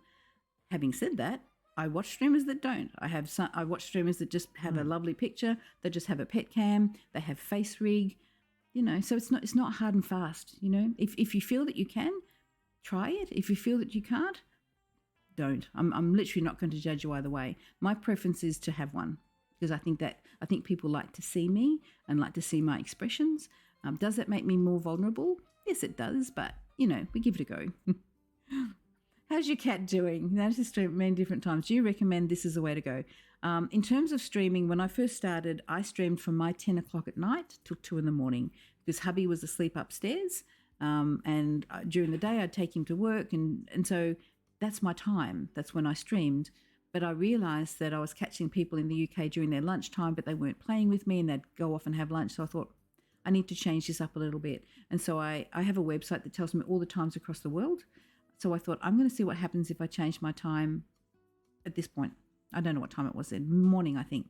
Having said that, I watch streamers that don't. I watch streamers that just have a lovely picture. They just have a pet cam. They have face rig. So it's not hard and fast. If you feel that you can, try it. If you feel that you can't, don't. I'm literally not going to judge you either way. My preference is to have one because I think people like to see me and like to see my expressions. Does that make me more vulnerable? Yes, it does, but, we give it a go. How's your cat doing? Noticed stream many different times. Do you recommend this as a way to go? In terms of streaming, when I first started, I streamed from my 10 o'clock at night till 2 in the morning because hubby was asleep upstairs. And during the day, I'd take him to work. And so that's my time. That's when I streamed. But I realized that I was catching people in the UK during their lunchtime, but they weren't playing with me and they'd go off and have lunch. So I thought, I need to change this up a little bit. And so I have a website that tells me all the times across the world. So I thought, I'm going to see what happens if I change my time at this point. I don't know what time it was then, morning, I think.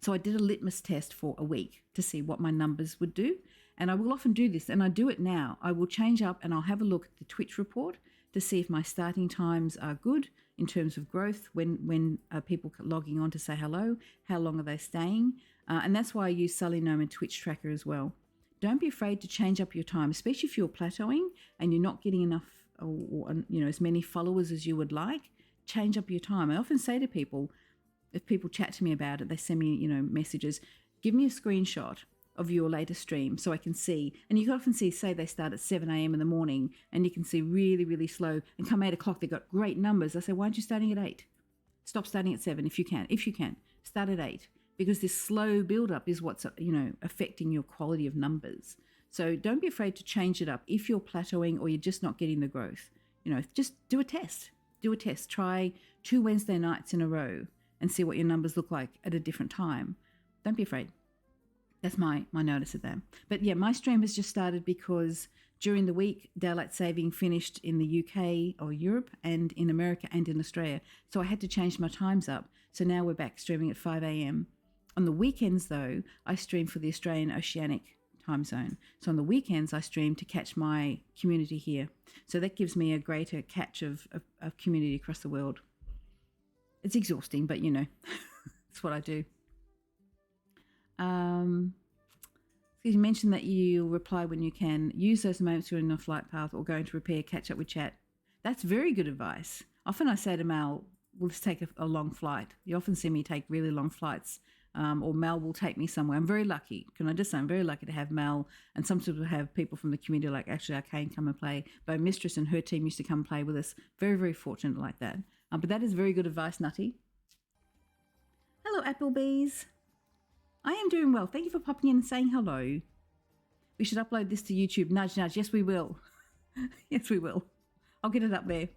So I did a litmus test for a week to see what my numbers would do. And I will often do this, and I do it now. I will change up and I'll have a look at the Twitch report to see if my starting times are good in terms of growth, when are people logging on to say hello, how long are they staying. And that's why I use Sully Gnome and Twitch Tracker as well. Don't be afraid to change up your time, especially if you're plateauing and you're not getting enough or as many followers as you would like. Change up your time. I often say to people, if people chat to me about it, they send me, messages, give me a screenshot of your latest stream so I can see. And you can often see, say they start at 7 a.m. in the morning and you can see really, really slow. And come 8 o'clock, they've got great numbers. I say, why aren't you starting at 8? Stop starting at 7 if you can. If you can, start at 8, because this slow build-up is what's, affecting your quality of numbers. So don't be afraid to change it up if you're plateauing or you're just not getting the growth. Just do a test. Do a test. Try 2 Wednesday nights in a row and see what your numbers look like at a different time. Don't be afraid. That's my notice of that. But yeah, my stream has just started because during the week, daylight saving finished in the UK or Europe and in America and in Australia. So I had to change my times up. So now we're back streaming at 5 a.m. On the weekends, though, I stream for the Australian Oceanic time zone. So on the weekends, I stream to catch my community here. So that gives me a greater catch of community across the world. It's exhausting, but it's what I do. You mentioned that you reply when you can. Use those moments you're in a flight path or going to repair, catch up with chat. That's very good advice. Often I say to Mal, we'll just take a long flight. You often see me take really long flights, or Mal will take me somewhere. I'm very lucky. Can I just say I'm very lucky to have Mal, and sometimes we'll have people from the community like actually Arcane come and play. But Mistress and her team used to come play with us. Very, very fortunate like that. But that is very good advice, Nutty. Hello, Applebees. I am doing well. Thank you for popping in and saying hello. We should upload this to YouTube. Nudge, nudge. Yes, we will. Yes, we will. I'll get it up there.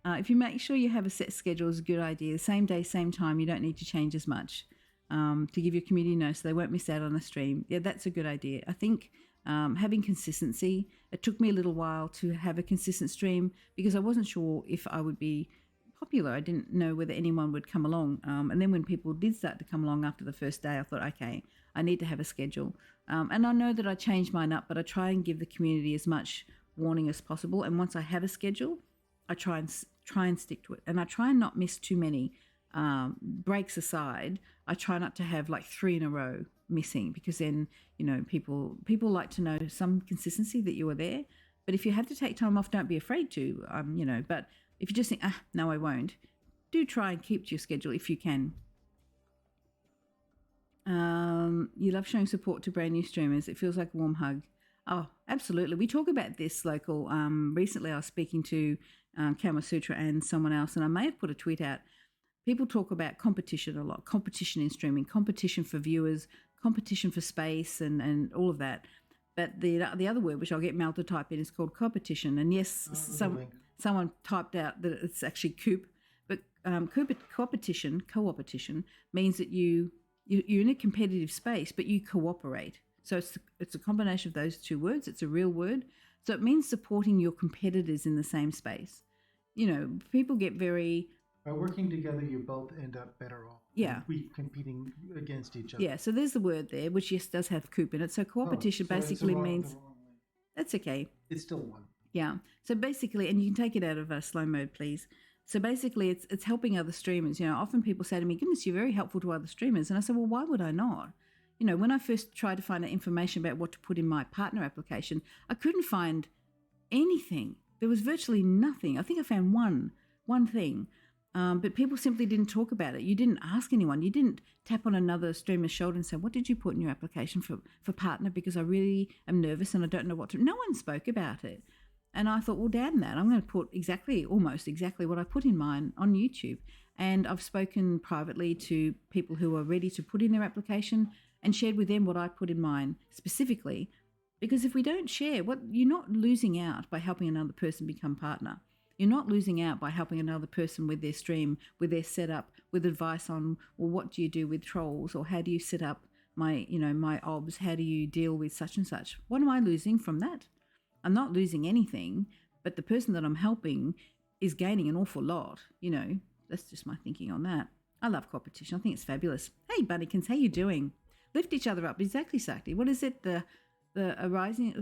If you make sure you have a set schedule is a good idea. The same day, same time. You don't need to change as much to give your community notice so they won't miss out on the stream. Yeah, that's a good idea. I think having consistency, it took me a little while to have a consistent stream because I wasn't sure if I would be popular. I didn't know whether anyone would come along. And then when people did start to come along after the first day, I thought, okay, I need to have a schedule. And I know that I changed mine up, but I try and give the community as much warning as possible. And once I have a schedule, I try and stick to it. And I try and not miss too many breaks aside. I try not to have like 3 in a row missing because then, people like to know some consistency that you are there. But if you have to take time off, don't be afraid to, but if you just think, no, I won't, do try and keep to your schedule if you can. You love showing support to brand new streamers. It feels like a warm hug. Oh, absolutely. We talk about this local. Recently, I was speaking to Kama Sutra and someone else, and I may have put a tweet out. People talk about competition a lot, competition in streaming, competition for viewers, competition for space and all of that. But the other word, which I'll get Mel to type in, is called coopetition. And yes, someone typed out that it's actually coop, but coopetition means that you're in a competitive space, but you cooperate. So it's a combination of those 2 words. It's a real word. So it means supporting your competitors in the same space. People get very... By working together, you both end up better off. Yeah. We competing against each other. Yeah, so there's the word there, which yes does have coop in it. So coopetition basically means... That's okay. It's still one. Yeah. So basically, and you can take it out of slow mode, please. So basically, it's helping other streamers. Often people say to me, goodness, you're very helpful to other streamers. And I said, well, why would I not? When I first tried to find out information about what to put in my partner application, I couldn't find anything. There was virtually nothing. I think I found one thing. But people simply didn't talk about it. You didn't ask anyone. You didn't tap on another streamer's shoulder and say, what did you put in your application for partner? Because I really am nervous and I don't know what to... No one spoke about it. And I thought, well, damn that. I'm going to put almost exactly what I put in mine on YouTube. And I've spoken privately to people who are ready to put in their application and shared with them what I put in mine specifically. Because if we don't share, you're not losing out by helping another person become partner. You're not losing out by helping another person with their stream, with their setup, with advice on, well, what do you do with trolls, or how do you set up my obs? How do you deal with such and such? What am I losing from that? I'm not losing anything, but the person that I'm helping is gaining an awful lot. That's just my thinking on that. I love competition. I think it's fabulous. Hey, Bunnykins, how you doing? Lift each other up. Exactly, Sakti. What is it? A rising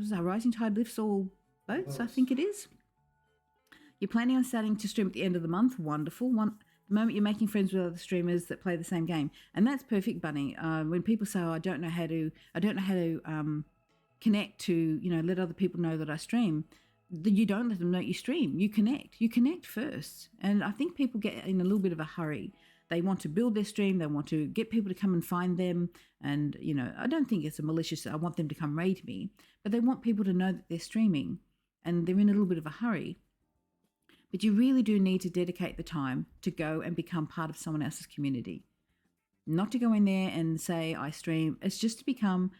tide lifts all boats, I think it is. You're planning on starting to stream at the end of the month. Wonderful. The moment you're making friends with other streamers that play the same game, and that's perfect, Bunny. When people say, I don't know how to connect to, let other people know that I stream. You don't let them know you stream. You connect first. And I think people get in a little bit of a hurry. They want to build their stream. They want to get people to come and find them. And, I don't think it's a malicious, I want them to come raid me, but they want people to know that they're streaming, and they're in a little bit of a hurry. but you really do need to dedicate the time to go and become part of someone else's community. Not to go in there and say, I stream. It's just to become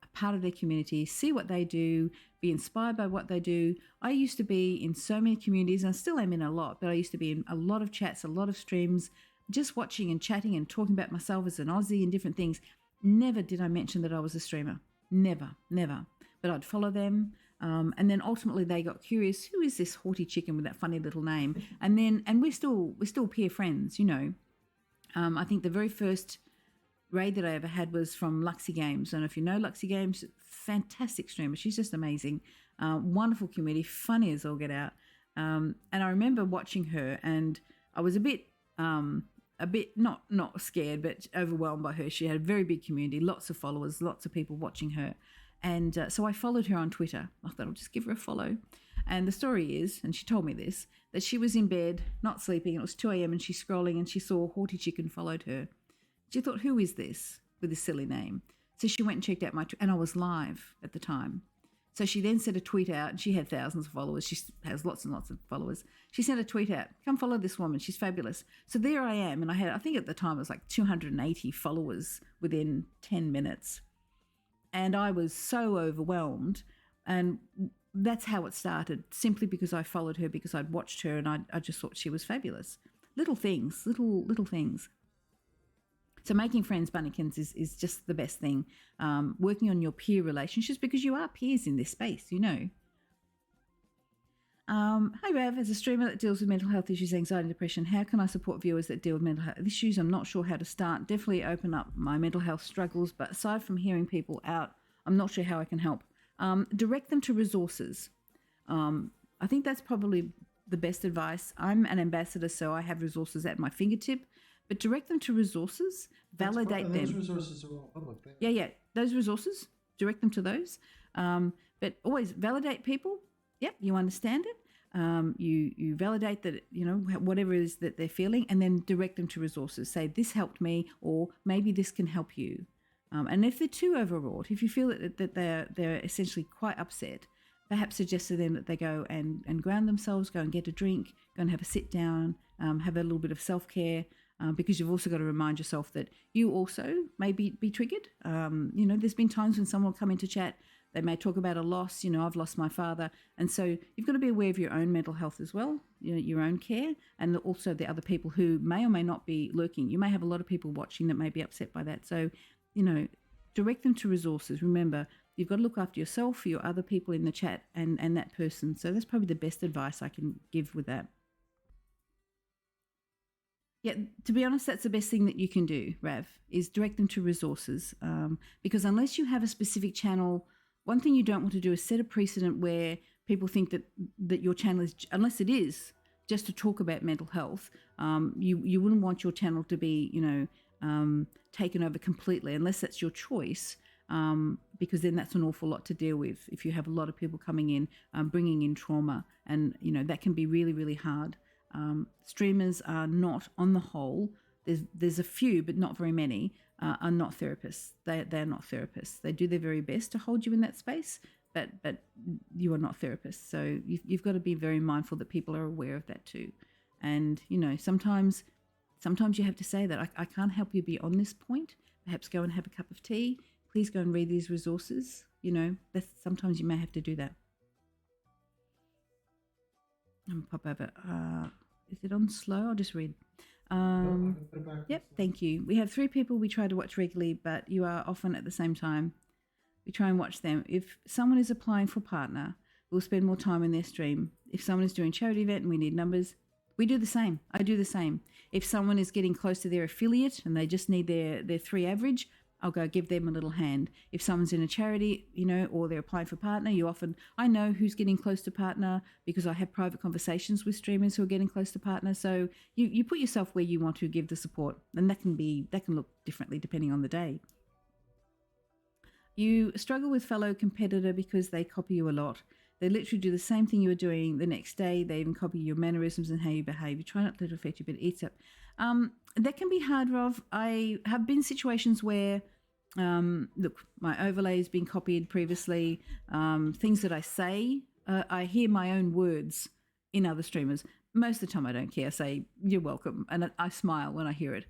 a part of their community, see what they do, be inspired by what they do. I used to be in so many communities, and I still am in a lot, but I used to be in a lot of chats, a lot of streams, just watching and chatting and talking about myself as an Aussie and different things. Never did I mention that I was a streamer. Never. But I'd follow them. And then ultimately they got curious, who is this Haughty chicken with that funny little name? And we're still peer friends, you know. I think the very first raid that I ever had was from Luxy Games. I don't know if you know Luxy Games, fantastic streamer. She's just amazing. Wonderful community, funny as all get out. And I remember watching her, and I was a bit not scared, but overwhelmed by her. She had a very big community, lots of followers, lots of people watching her. And so I followed her on Twitter. I thought I'll just give her a follow. And the story is, and she told me this, that she was in bed, not sleeping. It was 2 a.m. and she's scrolling and she saw Haughty Chicken followed her. She thought, who is this with this silly name? So she went and checked out and I was live at the time. So she then sent a tweet out, and she had thousands of followers. She has lots and lots of followers. She sent a tweet out, come follow this woman. She's fabulous. So there I am. And I think at the time it was like 280 followers within 10 minutes. And I was so overwhelmed. And that's how it started, simply because I followed her, because I'd watched her and I just thought she was fabulous. Little things, little things. So making friends, Bunnykins, is just the best thing. Working on your peer relationships, because you are peers in this space, you know. Hi, Rav. As a streamer that deals with mental health issues, anxiety, depression, how can I support viewers that deal with mental health issues? I'm not sure how to start. Definitely open up my mental health struggles, but aside from hearing people out, I'm not sure how I can help. Direct them to resources. I think that's probably the best advice. I'm an ambassador, so I have resources at my fingertip, but direct them to resources, validate them. Those resources are all public. Yeah. Those resources, direct them to those. But always validate people. Yep, you understand it. You validate that, you know, whatever it is that they're feeling, and then direct them to resources. Say, this helped me, or maybe this can help you. And if they're too overwrought, if you feel that they're essentially quite upset, perhaps suggest to them that they go and ground themselves, go and get a drink, go and have a sit down, have a little bit of self-care, because you've also got to remind yourself that you also may be triggered. You know, there's been times when someone will come into chat, they may talk about a loss, you know, I've lost my father. And so you've got to be aware of your own mental health as well, you know, your own care, and also the other people who may or may not be lurking. You may have a lot of people watching that may be upset by that. So, you know, direct them to resources. Remember, you've got to look after yourself, your other people in the chat, and that person. So that's probably the best advice I can give with that. Yeah, to be honest, that's the best thing that you can do, Rav, is direct them to resources. Because unless you have a specific channel, one thing you don't want to do is set a precedent where people think that your channel is, unless it is just to talk about mental health, you wouldn't want your channel to be, you know, taken over completely, unless that's your choice, because then that's an awful lot to deal with if you have a lot of people coming in, bringing in trauma, and, you know, that can be really, really hard. Streamers are not, on the whole, there's a few, but not very many, are not therapists. They're not therapists. They do their very best to hold you in that space, but you are not therapists. So you've got to be very mindful that people are aware of that too. And, you know, sometimes you have to say that I can't help you beyond this point. Perhaps go and have a cup of tea. Please go and read these resources. You know, sometimes you may have to do that. I'm pop over. Is it on slow? I'll just read. Yep, thank you. We have 3 people we try to watch regularly, but you are often at the same time. We try and watch them. If someone is applying for partner, we'll spend more time in their stream. If someone is doing charity event and we need numbers, we do the same. I do the same. If someone is getting close to their affiliate and they just need their 3 average, I'll go give them a little hand. If someone's in a charity, you know, or they're applying for partner, I know who's getting close to partner because I have private conversations with streamers who are getting close to partner. So you put yourself where you want to give the support, and that can look differently depending on the day. You struggle with fellow competitor because they copy you a lot. They literally do the same thing you were doing the next day. They even copy your mannerisms and how you behave. You try not to let it affect you, but it eats up. That can be hard, Rob. I have been situations where, look, my overlay has been copied previously. Things that I say, I hear my own words in other streamers. most of the time I don't care. I say, you're welcome. And I smile when I hear it.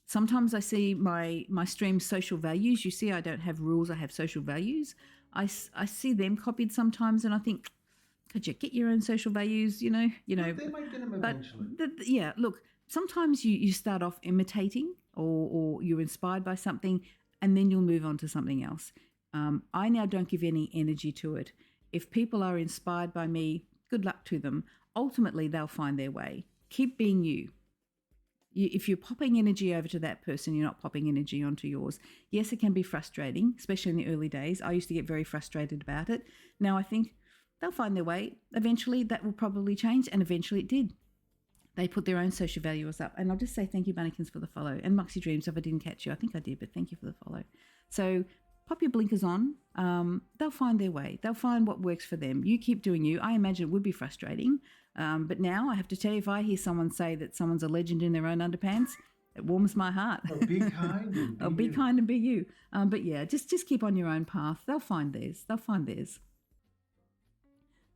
Sometimes I see my stream's social values. You see, I don't have rules. I have social values. I see them copied sometimes, and I think, could you get your own social values? You know. But they might get them eventually. Yeah, look, sometimes you start off imitating or you're inspired by something, and then you'll move on to something else. I now don't give any energy to it. If people are inspired by me, good luck to them. Ultimately, they'll find their way. Keep being you. If you're popping energy over to that person, you're not popping energy onto yours. Yes, it can be frustrating, especially in the early days. I used to get very frustrated about it. Now I think they'll find their way. Eventually, that will probably change, and eventually it did. They put their own social values up. And I'll just say thank you, Bunnykins, for the follow. And Moxie Dreams, if I didn't catch you. I think I did, but thank you for the follow. So pop your blinkers on. They'll find their way. They'll find what works for them. You keep doing you. I imagine it would be frustrating. But now I have to tell you, if I hear someone say that someone's a legend in their own underpants, it warms my heart. Oh, be kind and be you. Kind and be you. But yeah, just keep on your own path. They'll find theirs.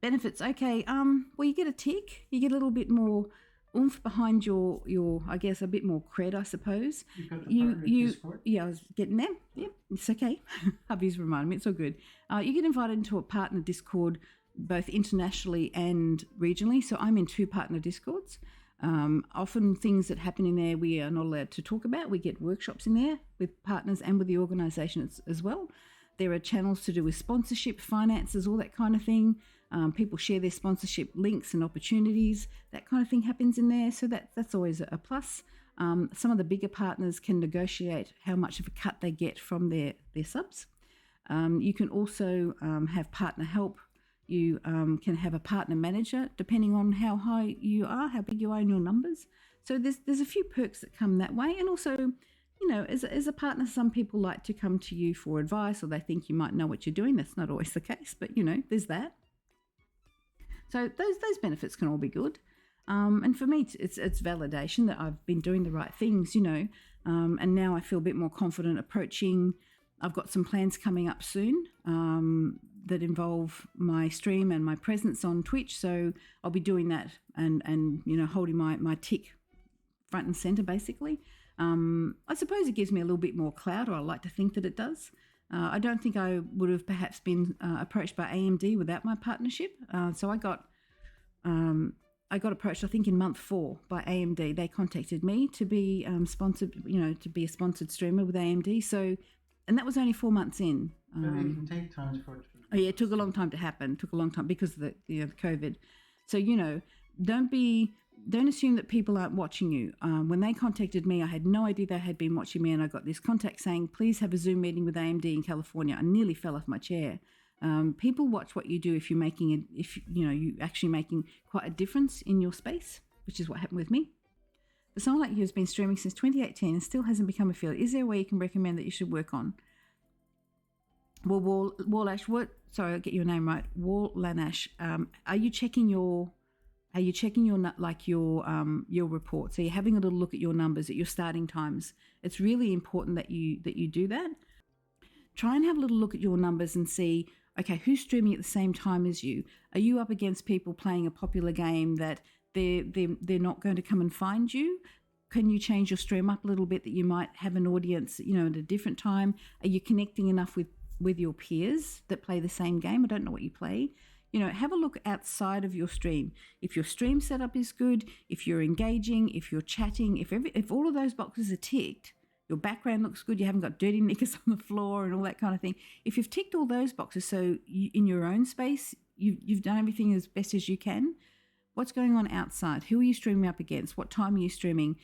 Benefits. Okay. Well, you get a tick. You get a little bit more oomph behind your I guess a bit more cred, I suppose. You've got the partner Discord? Yeah, I was getting there. Yep, it's okay. Hubby's reminded me, it's all good. You get invited into a partner Discord both internationally and regionally. So I'm in 2 partner Discords. Often things that happen in there we are not allowed to talk about. We get workshops in there with partners and with the organisation as well. There are channels to do with sponsorship, finances, all that kind of thing. People share their sponsorship links and opportunities. That kind of thing happens in there. So that's always a plus. Some of the bigger partners can negotiate how much of a cut they get from their subs. You can also have partner help. You can have a partner manager depending on how high you are, how big you are in your numbers. So there's a few perks that come that way. And also, you know, as a partner, some people like to come to you for advice, or they think you might know what you're doing. That's not always the case, but you know, there's that. So those benefits can all be good. And for me, it's validation that I've been doing the right things, you know. And now I feel a bit more confident approaching. I've got some plans coming up soon that involve my stream and my presence on Twitch. So I'll be doing that and you know, holding my tick front and center, basically. I suppose it gives me a little bit more clout, or I like to think that it does. I don't think I would have perhaps been approached by AMD without my partnership. So I got approached, I think, in month 4 by AMD. They contacted me to be sponsored, you know, to be a sponsored streamer with AMD. So, and that was only 4 months in. But it can take time for it to. Oh yeah, it took a long time to happen. It took a long time because of the COVID. So, you know, don't assume that people aren't watching you. When they contacted me, I had no idea they had been watching me, and I got this contact saying, please have a Zoom meeting with AMD in California. I nearly fell off my chair. People watch what you do if you're you're actually making quite a difference in your space, which is what happened with me. For someone like you who's been streaming since 2018 and still hasn't become affiliate, is there a way you can recommend that you should work on? Well, Wallash, sorry, I'll get your name right. Wallanash, are you checking your reports? So you're having a little look at your numbers, at your starting times. It's really important that you do that. Try and have a little look at your numbers and see, okay, who's streaming at the same time as you? Are you up against people playing a popular game that they're not going to come and find you? Can you change your stream up a little bit that you might have an audience, you know, at a different time? Are you connecting enough with your peers that play the same game? I don't know what you play. You know, have a look outside of your stream. If your stream setup is good, if you're engaging, if you're chatting, if all of those boxes are ticked, your background looks good, you haven't got dirty knickers on the floor and all that kind of thing. If you've ticked all those boxes, so in your own space, you've done everything as best as you can, what's going on outside? Who are you streaming up against? What time are you streaming?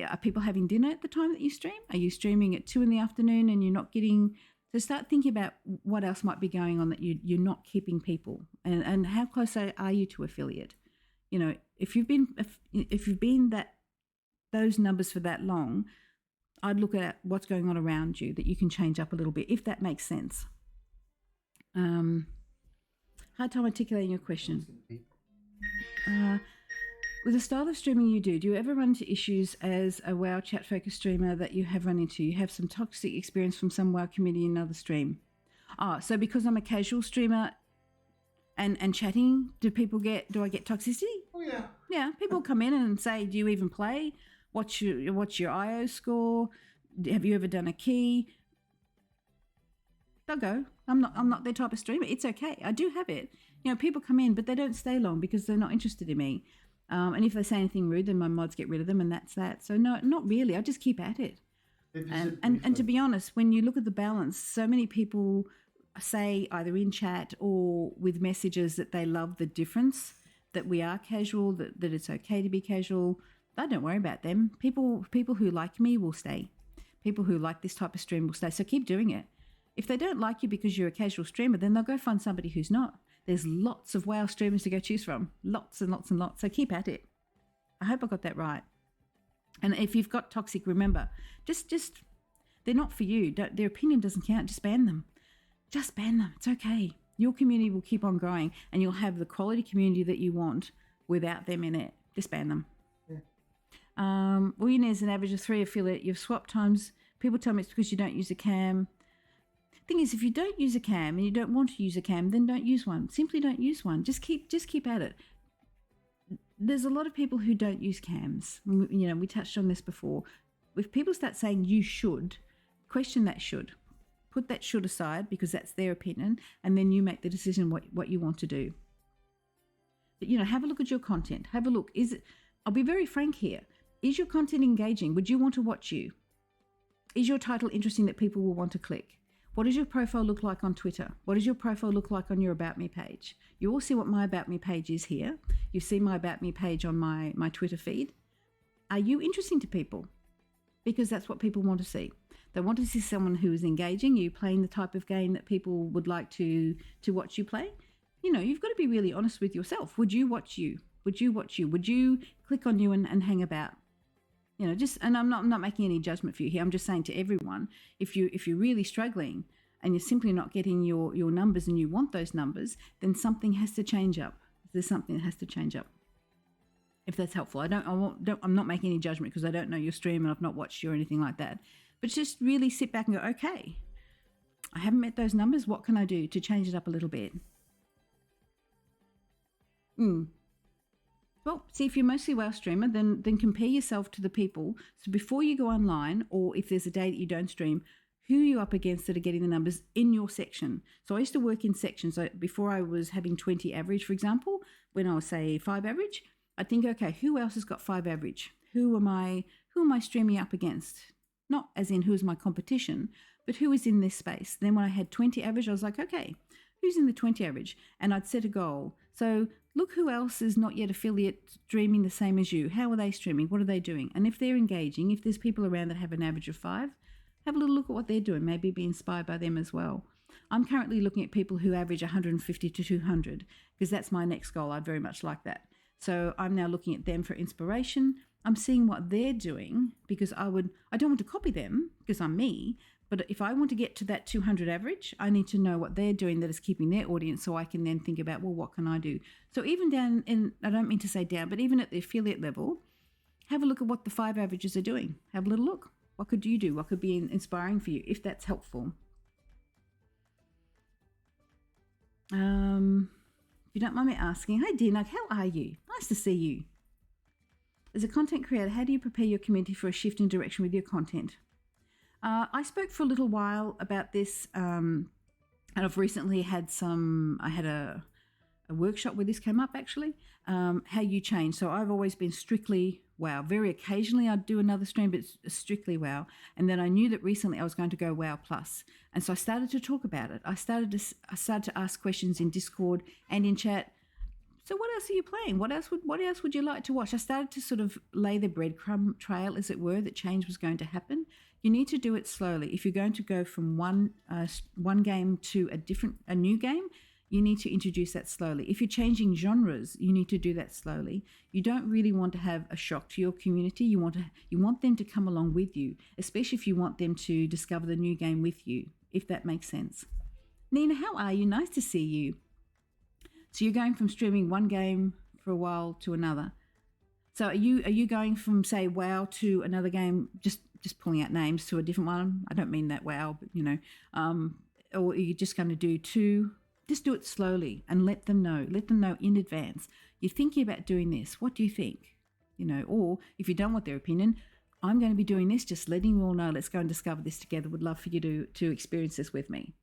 Are people having dinner at the time that you stream? Are you streaming at 2 PM and you're not getting... So start thinking about what else might be going on that you're not keeping people, and how close are you to affiliate? You know, if you've been those numbers for that long, I'd look at what's going on around you that you can change up a little bit, if that makes sense. Hard time articulating your question. With the style of streaming you do you ever run into issues as a WoW chat focused streamer that you have run into? You have some toxic experience from some WoW community in another stream. So because I'm a casual streamer and chatting, do I get toxicity? Oh yeah. Yeah, people come in and say, "Do you even play? What's your IO score? Have you ever done a key?" They'll go. I'm not their type of streamer. It's okay. I do have it. People come in, but they don't stay long because they're not interested in me. And if they say anything rude, then my mods get rid of them, and that's that. So no, not really. I just keep at it. And to be honest, when you look at the balance, so many people say either in chat or with messages that they love the difference, that we are casual, that it's okay to be casual. I don't worry about them. People who like me will stay. People who like this type of stream will stay. So keep doing it. If they don't like you because you're a casual streamer, then they'll go find somebody who's not. There's lots of WoW streamers to go choose from. Lots and lots and lots. So keep at it. I hope I got that right. And if you've got toxic, remember, just they're not for you. Their opinion doesn't count. Just ban them. Just ban them. It's okay. Your community will keep on growing and you'll have the quality community that you want without them in it. Just ban them. Yeah. There's an average of 3 affiliate. You've swapped times. People tell me it's because you don't use a cam. Thing is, if you don't use a cam and you don't want to use a cam, then don't use one. Simply don't use one. Just keep at it. There's a lot of people who don't use cams. We touched on this before. If people start saying you should, question that should. Put that should aside because that's their opinion, and then you make the decision what you want to do. But have a look at your content. Have a look. I'll be very frank here. Is your content engaging? Would you want to watch you? Is your title interesting that people will want to click? What does your profile look like on Twitter? What does your profile look like on your About Me page? You all see what my About Me page is here. You see my About Me page on my Twitter feed. Are you interesting to people? Because that's what people want to see. They want to see someone who is engaging. Are you playing the type of game that people would like to watch you play? You've got to be really honest with yourself. Would you watch you? Would you watch you? Would you click on you and hang about? And I'm not making any judgment for you here. I'm just saying to everyone, if you're really struggling and you're simply not getting your numbers and you want those numbers, then something has to change up. There's something that has to change up. If that's helpful. I'm not making any judgment because I don't know your stream and I've not watched you or anything like that. But just really sit back and go, okay, I haven't met those numbers. What can I do to change it up a little bit? Well, see, if you're mostly WoW streamer, then compare yourself to the people. So before you go online, or if there's a day that you don't stream, who are you up against that are getting the numbers in your section? So I used to work in sections. So before I was having 20 average, for example, when I was, say, 5 average, I'd think, okay, who else has got 5 average? Who am I streaming up against? Not as in who's my competition, but who is in this space. Then when I had 20 average, I was like, okay, who's in the 20 average? And I'd set a goal. So look who else is not yet affiliate streaming the same as you. How are they streaming? What are they doing? And if they're engaging, if there's people around that have an average of 5, have a little look at what they're doing. Maybe be inspired by them as well. I'm currently looking at people who average 150 to 200 because that's my next goal. I'd very much like that. So I'm now looking at them for inspiration. I'm seeing what they're doing because I don't want to copy them because I'm me. But if I want to get to that 200 average, I need to know what they're doing that is keeping their audience so I can then think about, well, what can I do? So even down in, I don't mean to say down, but even at the affiliate level, have a look at what the 5 averages are doing. Have a little look. What could you do? What could be inspiring for you if that's helpful? If you don't mind me asking, hi Dinuk, how are you? Nice to see you. As a content creator, how do you prepare your community for a shift in direction with your content? I spoke for a little while about this, and I've recently had a workshop where this came up actually, how you change. So I've always been strictly WoW. Very occasionally I'd do another stream, but it's strictly WoW. And then I knew that recently I was going to go WoW Plus. And so I started to talk about it. I started to ask questions in Discord and in chat. So what else are you playing? What else would you like to watch? I started to sort of lay the breadcrumb trail, as it were, that change was going to happen. You need to do it slowly. If you're going to go from one game to a new game, you need to introduce that slowly. If you're changing genres, you need to do that slowly. You don't really want to have a shock to your community. You want them to come along with you, especially if you want them to discover the new game with you, if that makes sense. Nina, how are you? Nice to see you. So you're going from streaming one game for a while to another. So are you going from, say, WoW to another game, just pulling out names, to a different one? I don't mean that WoW, but or are you just going to do 2 just do it slowly and let them know in advance. You're thinking about doing this. What do you think? Or if you don't want their opinion, I'm going to be doing this, just letting you all know. Let's go and discover this together. Would love for you to experience this with me.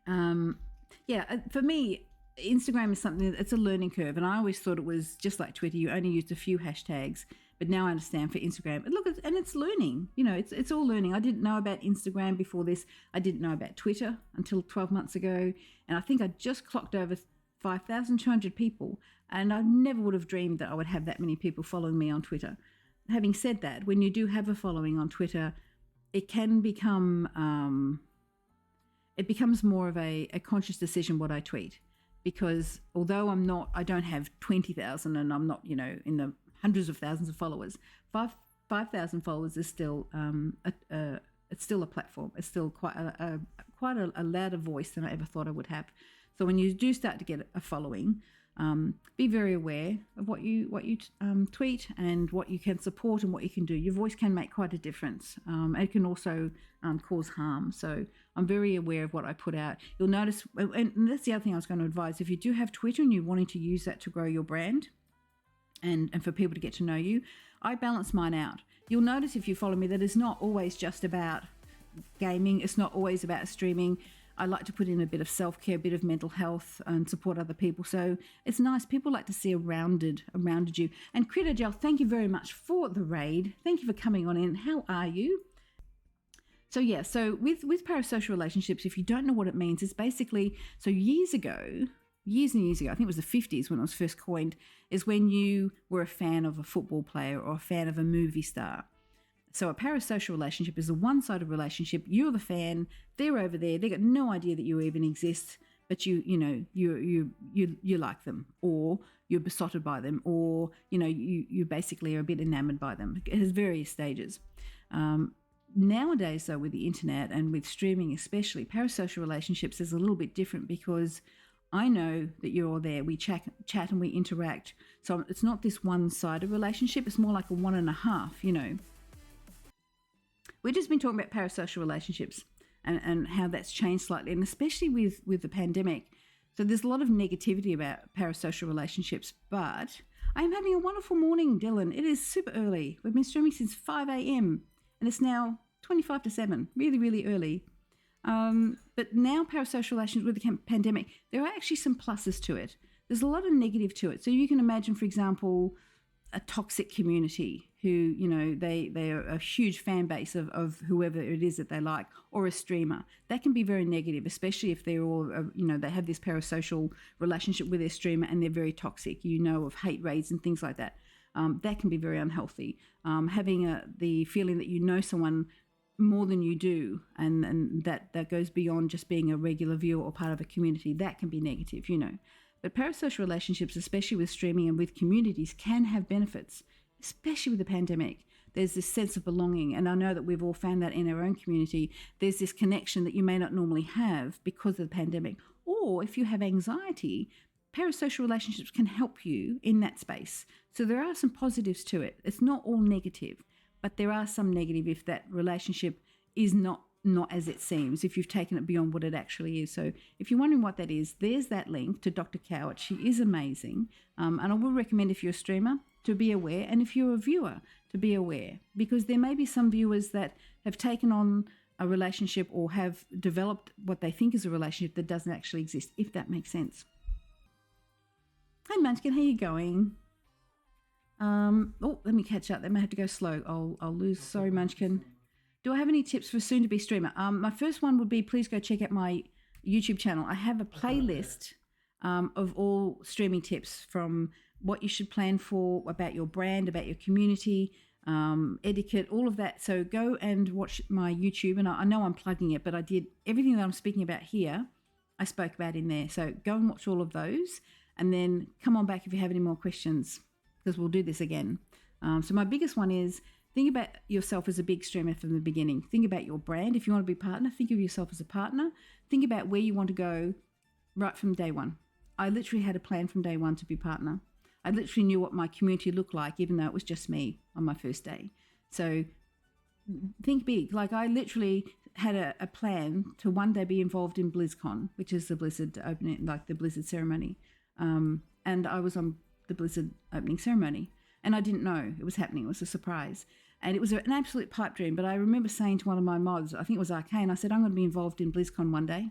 For me, Instagram is something it's a learning curve, and I always thought it was just like Twitter. You only used a few hashtags, but now I understand for Instagram. Look, and it's learning. It's all learning. I didn't know about Instagram before this. I didn't know about Twitter until 12 months ago, and I think I just clocked over 5,200 people, and I never would have dreamed that I would have that many people following me on Twitter. Having said that, when you do have a following on Twitter, it can become it becomes more of a conscious decision what I tweet, because although I don't have 20,000 and I'm not, in the hundreds of thousands of followers, 5,000 followers is still it's still a platform. It's still quite a louder voice than I ever thought I would have. So when you do start to get a following, be very aware of what you tweet and what you can support and what you can do. Your voice can make quite a difference. It can also cause harm. So I'm very aware of what I put out. You'll notice, and that's the other thing I was going to advise, if you do have Twitter and you're wanting to use that to grow your brand and for people to get to know you, I balance mine out. You'll notice if you follow me that it's not always just about gaming. It's not always about streaming. I like to put in a bit of self-care, a bit of mental health and support other people. So it's nice. People like to see a rounded you. And Critter Gel, thank you very much for the raid. Thank you for coming on in. How are you? So with parasocial relationships, if you don't know what it means, it's basically, so years and years ago, I think it was the 50s when it was first coined, is when you were a fan of a football player or a fan of a movie star. So a parasocial relationship is a one-sided relationship. You're the fan, they're over there, they got no idea that you even exist, but you like them, or you're besotted by them, or you basically are a bit enamored by them. It has various stages. Nowadays, though, with the internet and with streaming especially, parasocial relationships is a little bit different, because I know that you're all there. We chat and we interact. So it's not this one-sided relationship. It's more like a 1.5, We've just been talking about parasocial relationships and how that's changed slightly, and especially with the pandemic. So there's a lot of negativity about parasocial relationships, but I am having a wonderful morning, Dylan. It is super early. We've been streaming since 5 a.m. and it's now 25 to 7, really, really early. But now parasocial relations with the pandemic, there are actually some pluses to it. There's a lot of negative to it. So you can imagine, for example, a toxic community who, they are a huge fan base of whoever it is that they like, or a streamer. That can be very negative, especially if they're all, they have this parasocial relationship with their streamer and they're very toxic, of hate raids and things like that. That can be very unhealthy. Having the feeling that someone more than you do, and that goes beyond just being a regular viewer or part of a community, that can be negative, But parasocial relationships, especially with streaming and with communities, can have benefits, especially with the pandemic. There's this sense of belonging, and I know that we've all found that in our own community. There's this connection that you may not normally have because of the pandemic. Or if you have anxiety, parasocial relationships can help you in that space. So there are some positives to it. It's not all negative, but there are some negative if that relationship is not as it seems, if you've taken it beyond what it actually is. So if you're wondering what that is, there's that link to Dr. Kowert. She is amazing. And I will recommend, if you're a streamer, to be aware, and if you're a viewer, to be aware, because there may be some viewers that have taken on a relationship or have developed what they think is a relationship that doesn't actually exist, if that makes sense. Hi Munchkin, how you going? Let me catch up. They may have to go slow. I'll lose. Sorry, Munchkin. Do I have any tips for a soon-to-be streamer? My first one would be, please go check out my YouTube channel. I have a playlist of all streaming tips, from what you should plan for, about your brand, about your community, etiquette, all of that. So go and watch my YouTube. And I know I'm plugging it, but I did everything that I'm speaking about here, I spoke about in there. So go and watch all of those, and then come on back if you have any more questions, because we'll do this again. So my biggest one is, think about yourself as a big streamer from the beginning. Think about your brand. If you want to be a partner, think of yourself as a partner. Think about where you want to go right from day one. I literally had a plan from day one to be partner. I literally knew what my community looked like, even though it was just me on my first day. So think big. Like, I literally had a plan to one day be involved in BlizzCon, which is the Blizzard opening, like the Blizzard ceremony. And I was on the Blizzard opening ceremony, and I didn't know it was happening. It was a surprise. And it was an absolute pipe dream. But I remember saying to one of my mods, I think it was Arcane, I said, I'm going to be involved in BlizzCon one day.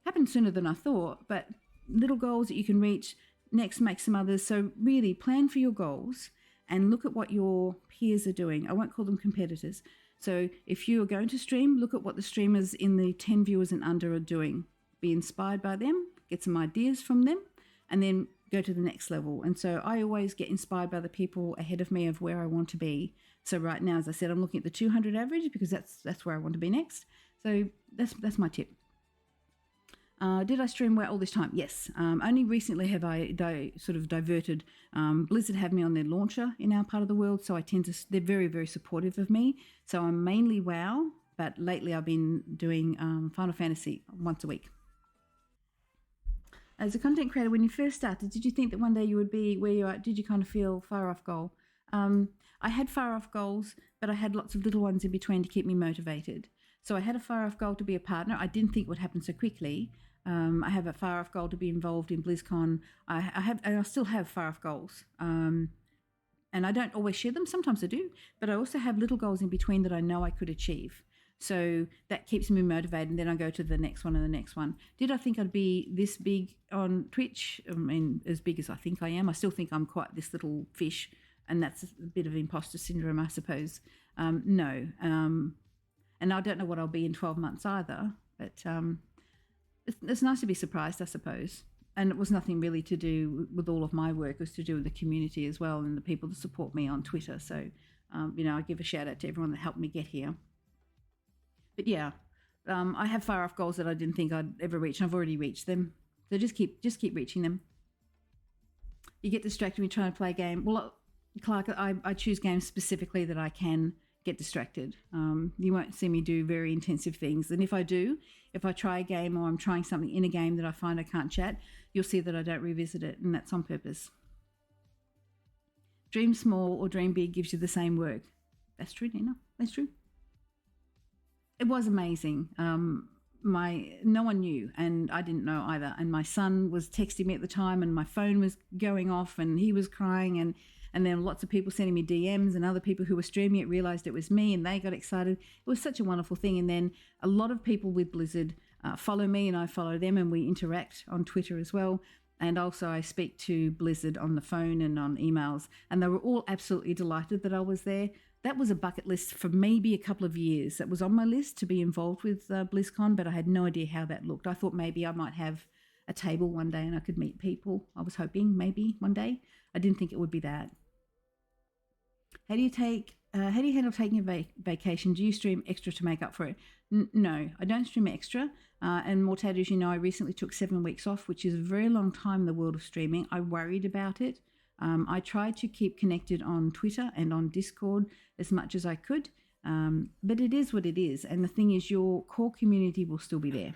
Happened sooner than I thought, but little goals that you can reach, next make some others. So really plan for your goals and look at what your peers are doing. I won't call them competitors. So if you are going to stream, look at what the streamers in the 10 viewers and under are doing. Be inspired by them, get some ideas from them, and then go to the next level. And so I always get inspired by the people ahead of me of where I want to be. So right now, as I said, I'm looking at the 200 average because that's where I want to be next. So that's my tip. Did I stream well all this time? Yes. Only recently have I sort of diverted. Blizzard have me on their launcher in our part of the world, so they're very, very supportive of me. So I'm mainly WoW, but lately I've been doing Final Fantasy once a week. As a content creator, when you first started, did you think that one day you would be where you are? Did you kind of feel far off goal? I had far off goals, but I had lots of little ones in between to keep me motivated. So I had a far off goal to be a partner. I didn't think it would happen so quickly. I have a far off goal to be involved in BlizzCon. I still have far off goals. And I don't always share them. Sometimes I do, but I also have little goals in between that I know I could achieve. So that keeps me motivated, and then I go to the next one and the next one. Did I think I'd be this big on Twitch? I mean, as big as I think I am. I still think I'm quite this little fish, and that's a bit of imposter syndrome, I suppose. No. And I don't know what I'll be in 12 months either, but it's nice to be surprised, I suppose. And it was nothing really to do with all of my work. It was to do with the community as well and the people that support me on Twitter. So, I give a shout out to everyone that helped me get here. But yeah, I have far off goals that I didn't think I'd ever reach, and I've already reached them. So just keep reaching them. You get distracted when you're trying to play a game. Well, Clark, I choose games specifically that I can get distracted. You won't see me do very intensive things. And if I do, if I try a game or I'm trying something in a game that I find I can't chat, you'll see that I don't revisit it, and that's on purpose. Dream small or dream big gives you the same work. That's true, Nina. That's true. It was amazing. No one knew, and I didn't know either. And my son was texting me at the time, and my phone was going off, and he was crying, and then lots of people sending me DMs, and other people who were streaming it realized it was me, and they got excited. It was such a wonderful thing. And then a lot of people with Blizzard follow me, and I follow them, and we interact on Twitter as well. And also I speak to Blizzard on the phone and on emails, and they were all absolutely delighted that I was there. That was a bucket list for maybe a couple of years. That was on my list to be involved with BlizzCon, but I had no idea how that looked. I thought maybe I might have a table one day and I could meet people. I was hoping maybe one day. I didn't think it would be that. How do you handle taking a vacation? Do you stream extra to make up for it? No, I don't stream extra. And Mortad, as you know, I recently took 7 weeks off, which is a very long time in the world of streaming. I worried about it. I tried to keep connected on Twitter and on Discord as much as I could, but it is what it is. And the thing is, your core community will still be there.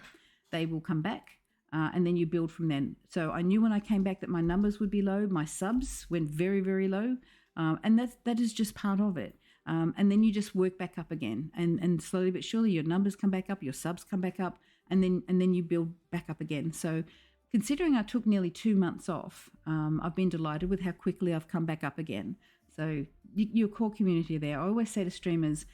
They will come back, and then you build from then. So I knew when I came back that my numbers would be low. My subs went very, very low, and that is just part of it. And then you just work back up again, and slowly but surely your numbers come back up, your subs come back up, and then you build back up again. So considering I took nearly 2 months off, I've been delighted with how quickly I've come back up again. So your core community are there. I always say to streamers,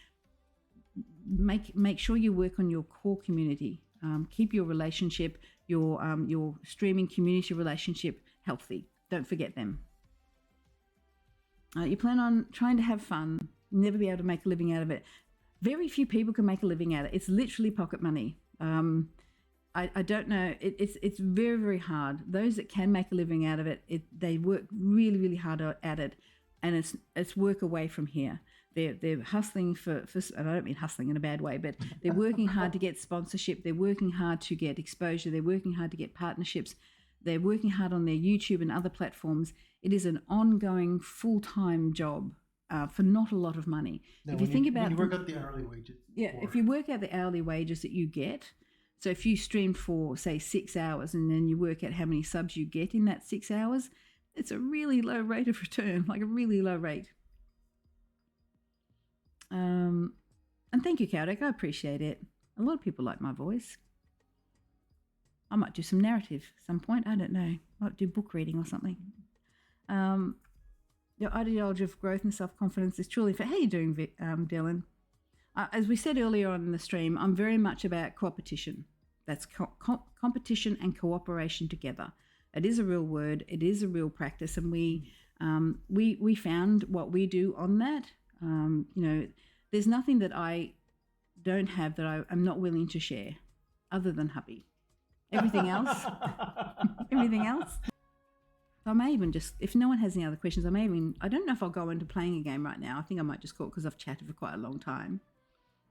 make sure you work on your core community. Keep your relationship, your streaming community relationship healthy. Don't forget them. You plan on trying to have fun, never be able to make a living out of it. Very few people can make a living out of it. It's literally pocket money. I don't know. It's very, very hard. Those that can make a living out of it, they work really, really hard at it, and it's work away from here. They're hustling for, and I don't mean hustling in a bad way, but they're working hard to get sponsorship. They're working hard to get exposure. They're working hard to get partnerships. They're working hard on their YouTube and other platforms. It is an ongoing full-time job for not a lot of money. Now, if you think about when you work out the hourly wages. If you work out the hourly wages that you get. So if you stream for, say, 6 hours and then you work out how many subs you get in that 6 hours, it's a really low rate of return, like a really low rate. And thank you, Kowert. I appreciate it. A lot of people like my voice. I might do some narrative at some point. I don't know. Might do book reading or something. Your ideology of growth and self-confidence is truly for. How are you doing, Dylan? As we said earlier on in the stream, I'm very much about coopetition. That's competition and cooperation together. It is a real word. It is a real practice, and we found what we do on that. There's nothing that I don't have that I'm not willing to share, other than hubby. Everything else, everything else. So I may even just, if no one has any other questions, I don't know if I'll go into playing a game right now. I think I might just call it because I've chatted for quite a long time.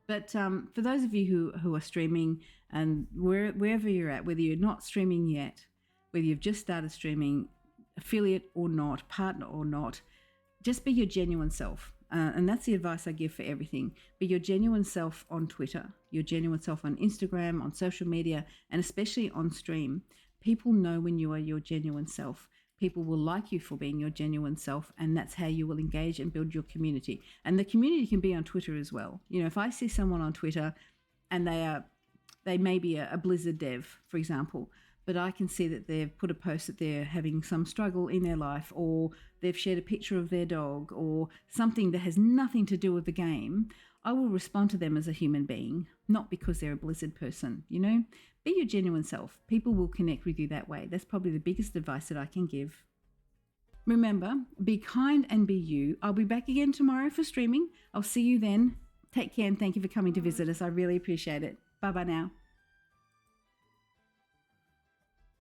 But for those of you who are streaming, and wherever you're at, whether you're not streaming yet, whether you've just started streaming, affiliate or not, partner or not, just be your genuine self. And that's the advice I give for everything. Be your genuine self on Twitter, your genuine self on Instagram, on social media, and especially on stream. People know when you are your genuine self. People will like you for being your genuine self, and that's how you will engage and build your community. And the community can be on Twitter as well. If I see someone on Twitter and they may be a Blizzard dev, for example, but I can see that they've put a post that they're having some struggle in their life, or they've shared a picture of their dog, or something that has nothing to do with the game, I will respond to them as a human being, not because they're a Blizzard person. Be your genuine self. People will connect with you that way. That's probably the biggest advice that I can give. Remember, be kind and be you. I'll be back again tomorrow for streaming. I'll see you then. Take care, and thank you for coming to visit us. I really appreciate it. Bye-bye now.